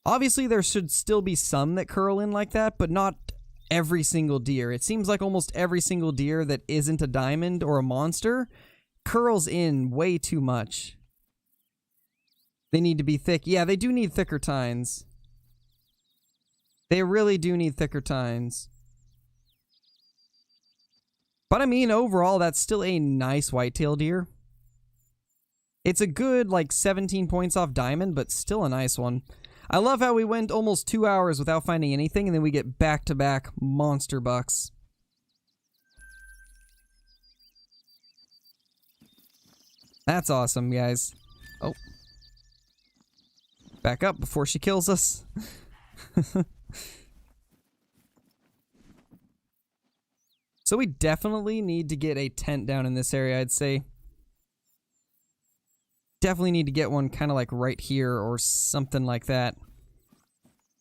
Obviously, there should still be some that curl in like that, but not every single deer. It seems like almost every single deer that isn't a diamond or a monster curls in way too much. They need to be thick. Yeah, they do need thicker tines. They really do need thicker tines. But I mean, overall, that's still a nice whitetail deer. It's a good, like, 17 points off diamond, but still a nice one. I love how we went almost 2 hours without finding anything, and then we get back-to-back monster bucks. That's awesome, guys. Oh. Back up before she kills us. So we definitely need to get a tent down in this area, I'd say. Definitely need to get one kind of like right here or something like that.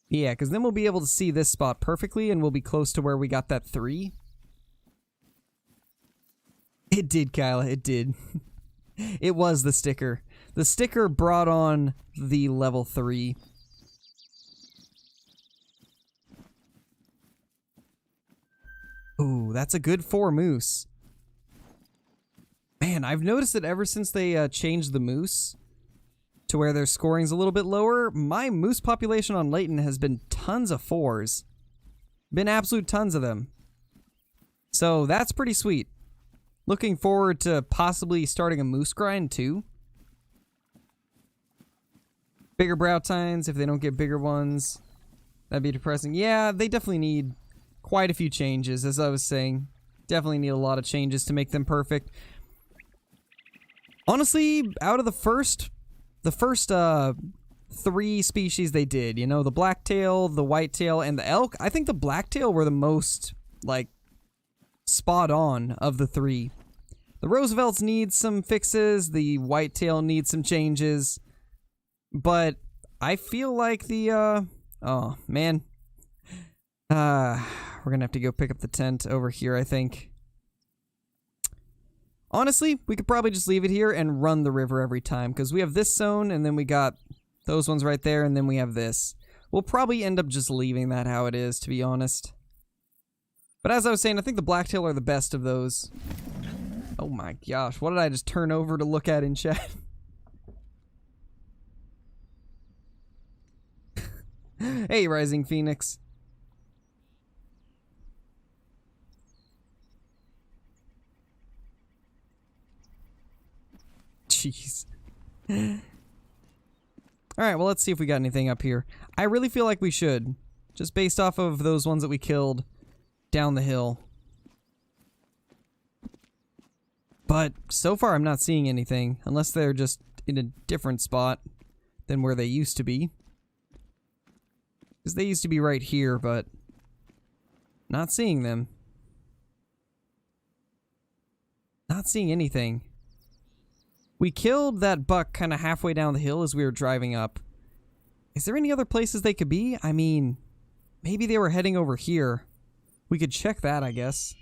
Yeah, because then we'll be able to see this spot perfectly and we'll be close to where we got that 3. It did, Kyla, it did. It was the sticker. The sticker brought on the level 3. Ooh, that's a good 4 moose. Man, I've noticed that ever since they changed the moose to where their scoring's a little bit lower, my moose population on Layton has been tons of 4s. Been absolute tons of them. So that's pretty sweet. Looking forward to possibly starting a moose grind too. Bigger brow tines if they don't get bigger ones. That'd be depressing. Yeah, they definitely need quite a few changes, as I was saying. Definitely need a lot of changes to make them perfect. Honestly, out of the first 3 species they did, you know, the blacktail, the whitetail, and the elk, I think the blacktail were the most, like, spot on of the 3. The Roosevelts need some fixes, the whitetail needs some changes, but I feel like the, oh, man. We're gonna have to go pick up the tent over here, I think. Honestly, we could probably just leave it here and run the river every time, because we have this zone, and then we got those ones right there, and then we have this. We'll probably end up just leaving that how it is, to be honest. But as I was saying, I think the blacktail are the best of those. Oh my gosh, what did I just turn over to look at in chat? Hey, Rising Phoenix. Jeez. Alright, well, let's see if we got anything up here. I really feel like we should. Just based off of those ones that we killed down the hill. But so far I'm not seeing anything. Unless they're just in a different spot than where they used to be. Because they used to be right here, but not seeing them. Not seeing anything. We killed that buck kind of halfway down the hill as we were driving up. Is there any other places they could be? I mean, maybe they were heading over here. We could check that, I guess.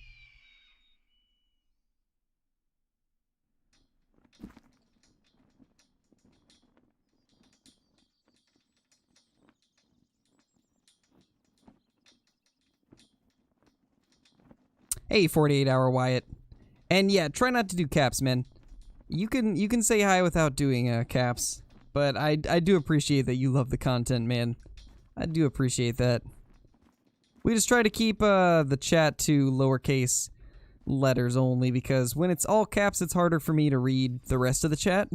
Hey, 48-hour Wyatt. And yeah, try not to do caps, man. You can say hi without doing caps, but I do appreciate that you love the content, man. I do appreciate that. We just try to keep the chat to lowercase letters only, because when it's all caps, it's harder for me to read the rest of the chat.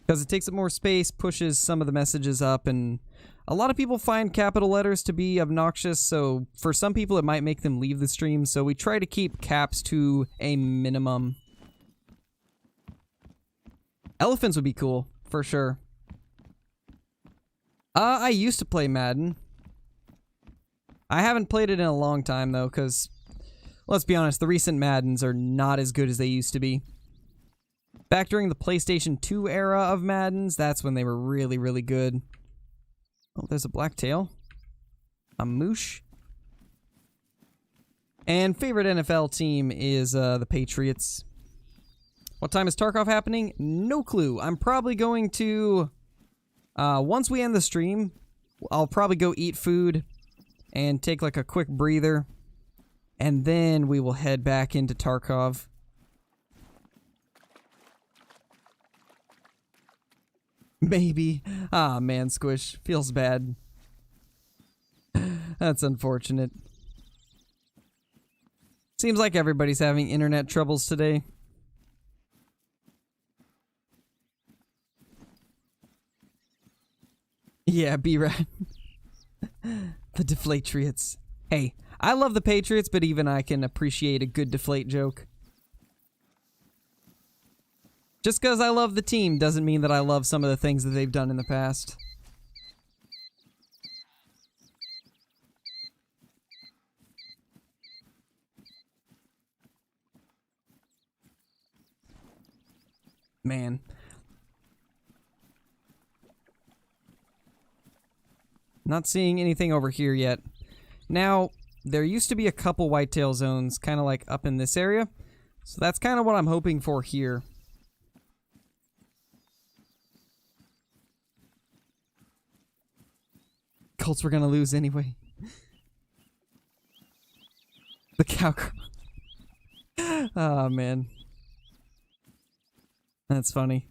Because it takes up more space, pushes some of the messages up, and a lot of people find capital letters to be obnoxious, so for some people it might make them leave the stream, so we try to keep caps to a minimum. Elephants would be cool, for sure. I used to play Madden. I haven't played it in a long time, though, because, let's be honest, the recent Maddens are not as good as they used to be. Back during the PlayStation 2 era of Maddens, that's when they were really, really good. Oh, there's a blacktail. A moosh. And favorite NFL team is the Patriots. What time is Tarkov happening? No clue. I'm probably going to... once we end the stream, I'll probably go eat food and take like a quick breather. And then we will head back into Tarkov. Maybe. Ah, man, Squish. Feels bad. That's unfortunate. Seems like everybody's having internet troubles today. Yeah, B-Rat. The Deflatriots. Hey, I love the Patriots, but even I can appreciate a good deflate joke. Just because I love the team doesn't mean that I love some of the things that they've done in the past. Man, Not seeing anything over here yet. Now, there used to be a couple whitetail zones kind of like up in this area. So that's kind of what I'm hoping for here. Colts were gonna lose anyway. The cow. Oh, man. That's funny.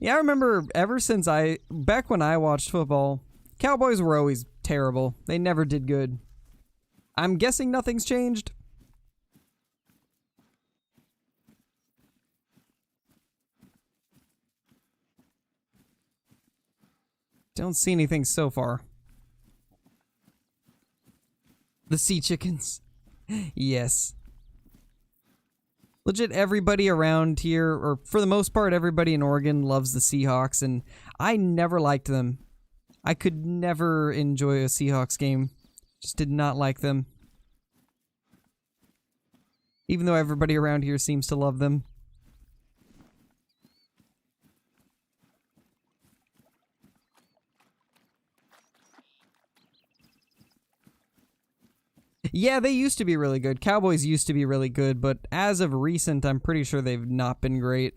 Yeah, I remember ever since back when I watched football, Cowboys were always terrible. They never did good. I'm guessing nothing's changed. Don't see anything so far. The sea chickens. Yes. Legit everybody around here, or for the most part everybody in Oregon, loves the Seahawks, and I never liked them. I could never enjoy a Seahawks game. Just did not like them. Even though everybody around here seems to love them. Yeah, they used to be really good. Cowboys used to be really good, but as of recent, I'm pretty sure they've not been great.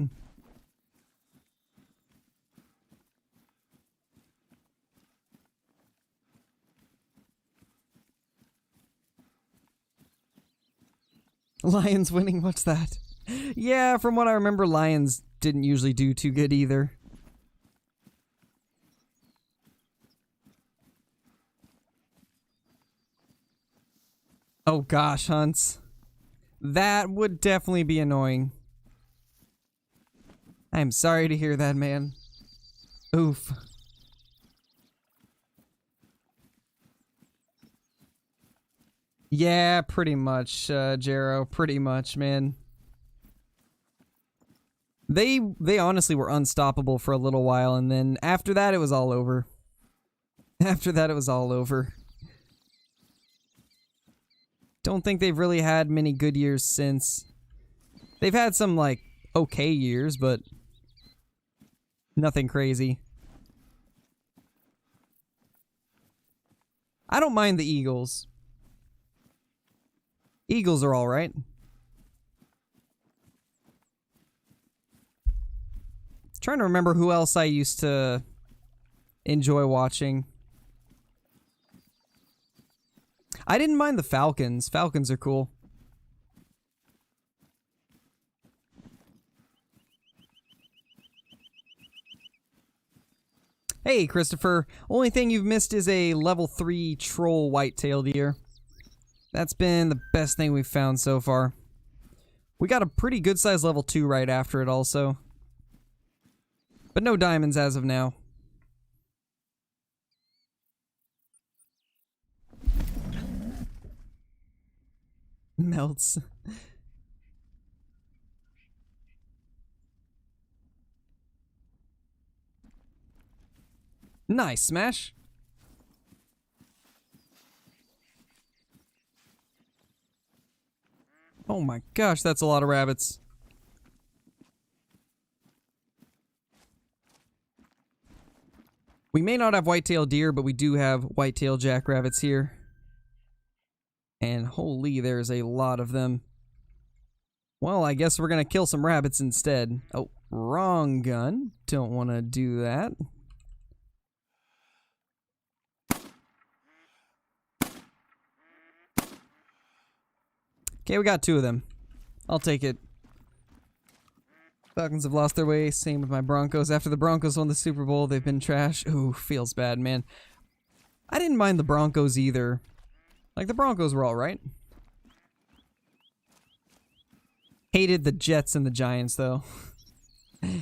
Lions winning, what's that? Yeah, from what I remember, Lions didn't usually do too good either. Oh gosh, Hunts. That would definitely be annoying. I am sorry to hear that, man. Oof. Yeah, pretty much, Jero. Pretty much, man. They honestly were unstoppable for a little while, and then after that, it was all over. After that, it was all over. Don't think they've really had many good years since. They've had some, like, okay years, but nothing crazy. I don't mind the Eagles. Eagles are alright. Trying to remember who else I used to enjoy watching. I didn't mind the Falcons. Falcons are cool. Hey, Christopher. Only thing you've missed is a level 3 troll whitetail deer. That's been the best thing we've found so far. We got a pretty good size level 2 right after it also. But no diamonds as of now. Melts. Nice, Smash. Oh my gosh, that's a lot of rabbits. We may not have whitetail deer, but we do have whitetail jackrabbits here. And holy, there's a lot of them. Well, I guess we're gonna kill some rabbits instead. Oh, wrong gun. Don't want to do that. Okay, we got 2 of them. I'll take it. Falcons have lost their way. Same with my Broncos. After the Broncos won the Super Bowl, they've been trash. Ooh, feels bad, man. I didn't mind the Broncos either. Like, the Broncos were alright. Hated the Jets and the Giants, though.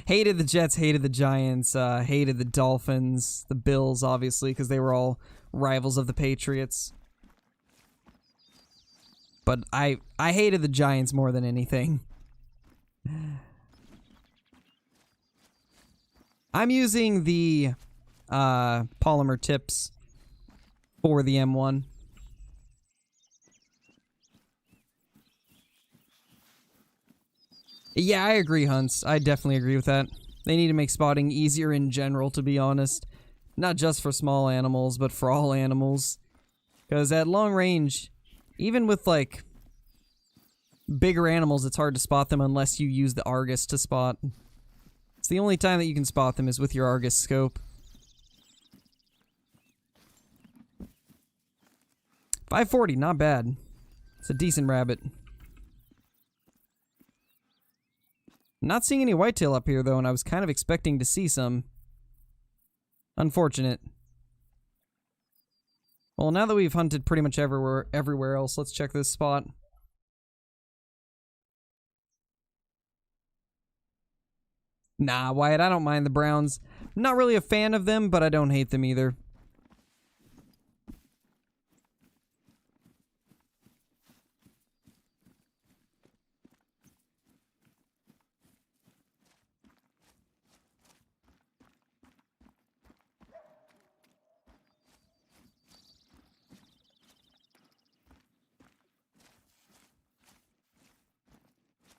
Hated the Jets, hated the Giants, hated the Dolphins, the Bills, obviously, because they were all rivals of the Patriots. But I hated the Giants more than anything. I'm using the polymer tips for the M1. Yeah, I agree, Hunts. I definitely agree with that. They need to make spotting easier in general, to be honest. Not just for small animals, but for all animals. Because at long range, even with like bigger animals, it's hard to spot them unless you use the Argus to spot. It's the only time that you can spot them is with your Argus scope. 540, not bad. It's a decent rabbit. Not seeing any whitetail up here though, and I was kind of expecting to see some. Unfortunate. Well, now that we've hunted pretty much everywhere else, let's check this spot. Nah, Wyatt, I don't mind the browns. Not really a fan of them, but I don't hate them either.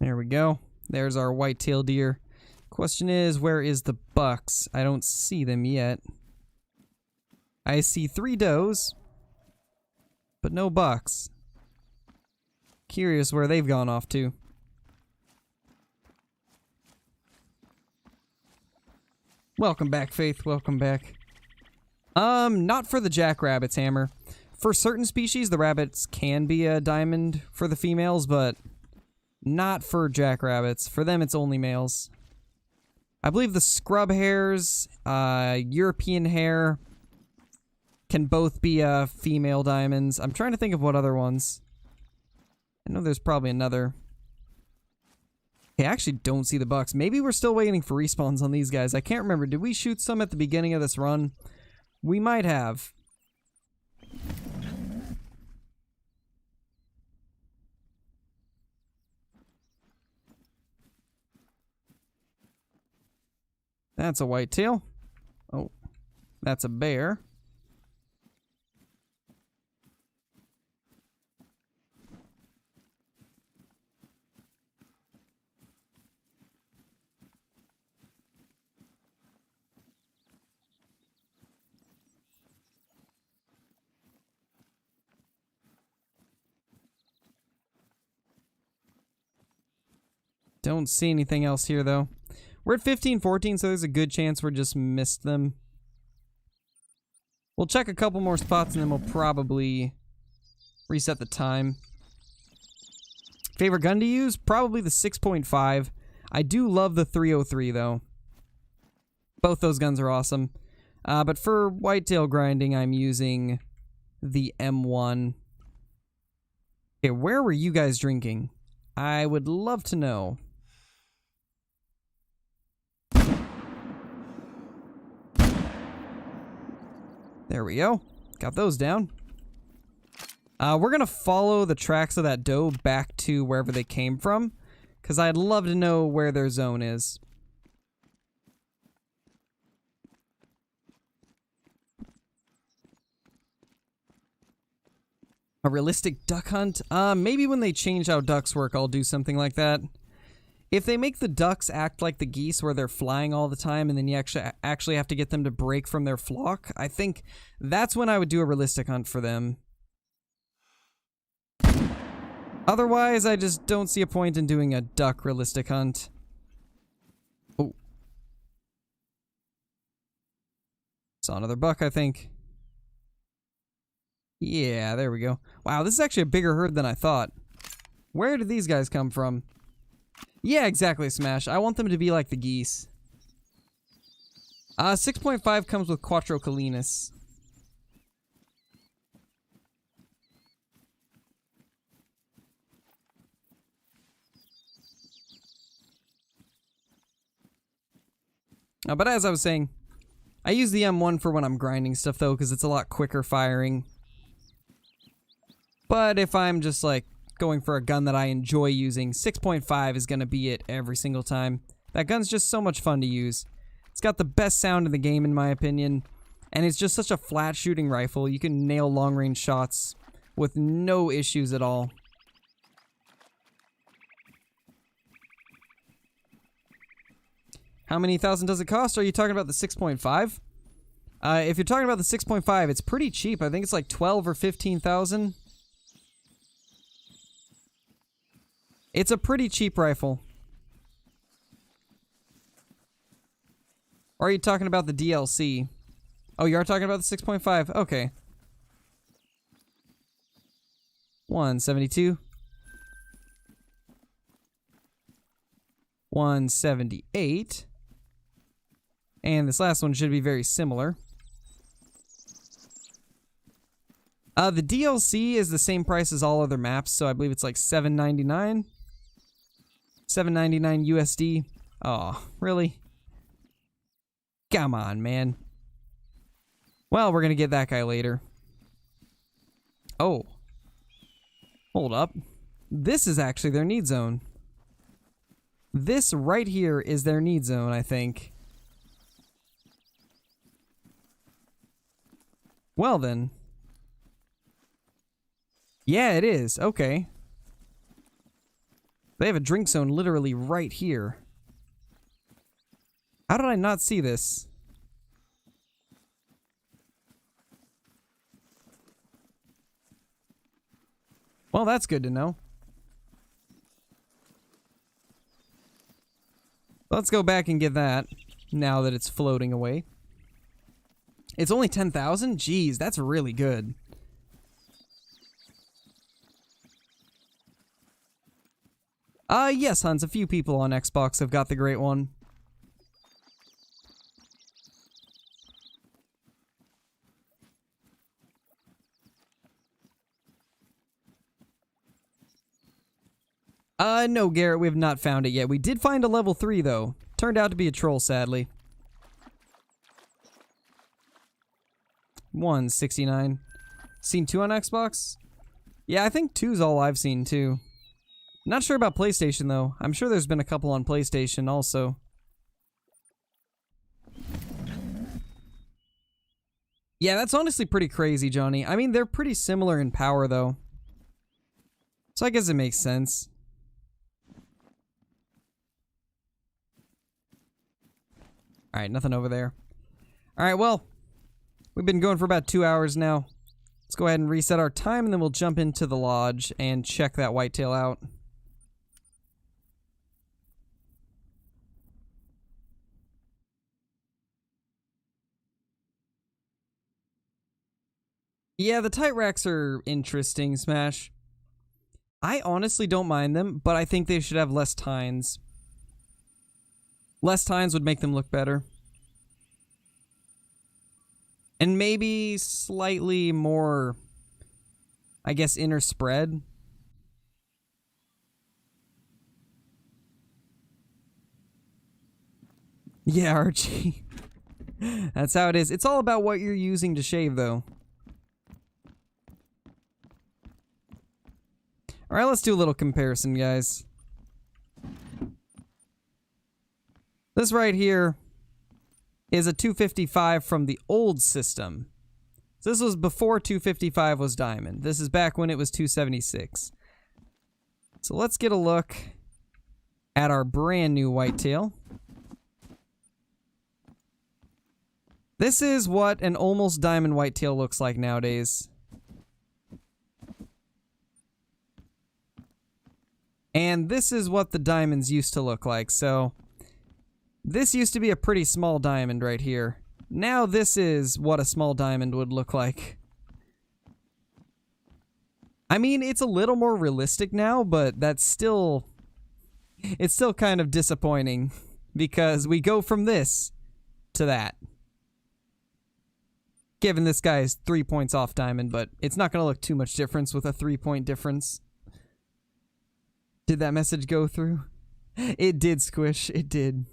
There we go. There's our white-tailed deer. Question is, where is the bucks? I don't see them yet. I see 3 does, but no bucks. Curious where they've gone off to. Welcome back, Faith. Welcome back. Not for the jackrabbits, Hammer. For certain species, the rabbits can be a diamond for the females, but not for jackrabbits. For them, it's only males. I believe the scrub hares, European hare, can both be female diamonds. I'm trying to think of what other ones. I know there's probably another. I actually don't see the bucks. Maybe we're still waiting for respawns on these guys. I can't remember. Did we shoot some at the beginning of this run? We might have. That's a whitetail. Oh, that's a bear. Don't see anything else here, though. We're at 15-14, so there's a good chance we just missed them. We'll check a couple more spots, and then we'll probably reset the time. Favorite gun to use? Probably the 6.5. I do love the 303, though. Both those guns are awesome. But for whitetail grinding, I'm using the M1. Okay, where were you guys drinking? I would love to know. There we go. Got those down. We're going to follow the tracks of that doe back to wherever they came from, because I'd love to know where their zone is. A realistic duck hunt? Maybe when they change how ducks work, I'll do something like that. If they make the ducks act like the geese where they're flying all the time and then you actually have to get them to break from their flock, I think that's when I would do a realistic hunt for them. Otherwise, I just don't see a point in doing a duck realistic hunt. Oh. Saw another buck, I think. Yeah, there we go. Wow, this is actually a bigger herd than I thought. Where did these guys come from? Yeah, exactly, Smash. I want them to be like the geese. 6.5 comes with Quattro Colinas. But as I was saying, I use the M1 for when I'm grinding stuff, though, because it's a lot quicker firing. But if I'm just, like, going for a gun that I enjoy using, 6.5 is going to be it every single time. That gun's just so much fun to use. It's got the best sound in the game, in my opinion. And it's just such a flat shooting rifle. You can nail long-range shots with no issues at all. How many thousand does it cost? Are you talking about the 6.5? If you're talking about the 6.5, it's pretty cheap. I think it's like 12 or 15,000. It's a pretty cheap rifle. Or are you talking about the DLC? Oh, you are talking about the 6.5? Okay. 172. 178. And this last one should be very similar. The DLC is the same price as all other maps, so I believe it's like $7.99. $7.99 USD. Oh, really? Come on, man. Well, we're gonna get that guy later. Oh. Hold up. This is actually their need zone. This right here is their need zone, I think. Well then. Yeah, it is. Okay. They have a drink zone literally right here. How did I not see this? Well, that's good to know. Let's go back and get that, now that it's floating away. It's only 10,000? Jeez, that's really good. Yes, Hans, a few people on Xbox have got the great one. No, Garrett, we have not found it yet. We did find a level 3, though. Turned out to be a troll, sadly. 169. Seen 2 on Xbox? Yeah, I think 2's all I've seen, too. Not sure about PlayStation, though. I'm sure there's been a couple on PlayStation, also. Yeah, that's honestly pretty crazy, Johnny. I mean, they're pretty similar in power, though. So I guess it makes sense. Alright, nothing over there. Alright, well, we've been going for about 2 hours now. Let's go ahead and reset our time, and then we'll jump into the lodge and check that whitetail out. Yeah, the tight racks are interesting, Smash. I honestly don't mind them, but I think they should have less tines. Less tines would make them look better. And maybe slightly more, I guess, inner spread. Yeah, Archie. That's how it is. It's all about what you're using to shave, though. Alright, let's do a little comparison, guys. This right here is a 255 from the old system. So this was before 255 was diamond. This is back when it was 276. So let's get a look at our brand new whitetail. This is what an almost diamond whitetail looks like nowadays. And this is what the diamonds used to look like. So this used to be a pretty small diamond right here. Now this is what a small diamond would look like. I mean, it's a little more realistic now, but that's still... it's still kind of disappointing. Because we go from this to that. Given this guy is 3 points off diamond, but it's not going to look too much difference with a 3-point difference. Did that message go through? It did, Squish. It did.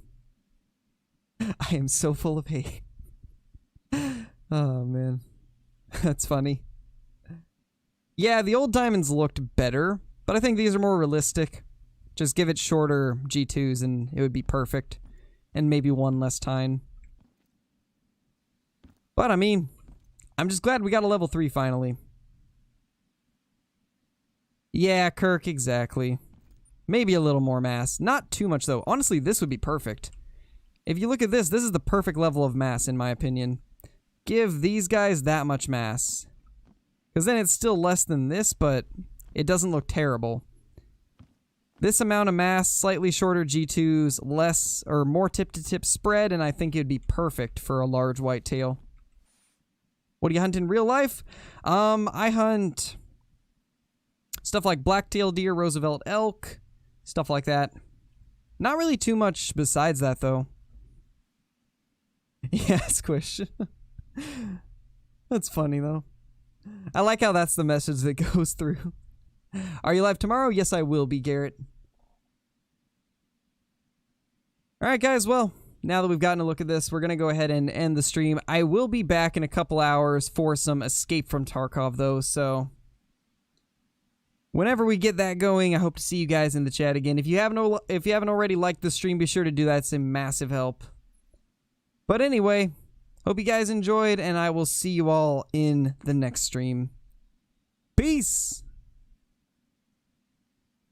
I am so full of hate. Oh, man. That's funny. Yeah, the old diamonds looked better, but I think these are more realistic. Just give it shorter G2s and it would be perfect. And maybe one less tine. But, I mean, I'm just glad we got a level 3 finally. Yeah, Kirk, exactly. Maybe a little more mass. Not too much, though. Honestly, this would be perfect. If you look at this, this is the perfect level of mass, in my opinion. give these guys that much mass. Because then it's still less than this, but it doesn't look terrible. This amount of mass, slightly shorter G2s, less or more tip-to-tip spread, and I think it would be perfect for a large whitetail. What do you hunt in real life? I hunt stuff like blacktail deer, Roosevelt elk, stuff like that. Not really too much besides that, though. Yeah, Squish. That's funny, though. I like how that's the message that goes through. Are you live tomorrow? Yes, I will be, Garrett. Alright, guys, well, now that we've gotten a look at this, we're going to go ahead and end the stream. I will be back in a couple hours for some Escape from Tarkov, though, so whenever we get that going, I hope to see you guys in the chat again. If you haven't already liked the stream, be sure to do that. It's a massive help. But anyway, hope you guys enjoyed, and I will see you all in the next stream. Peace!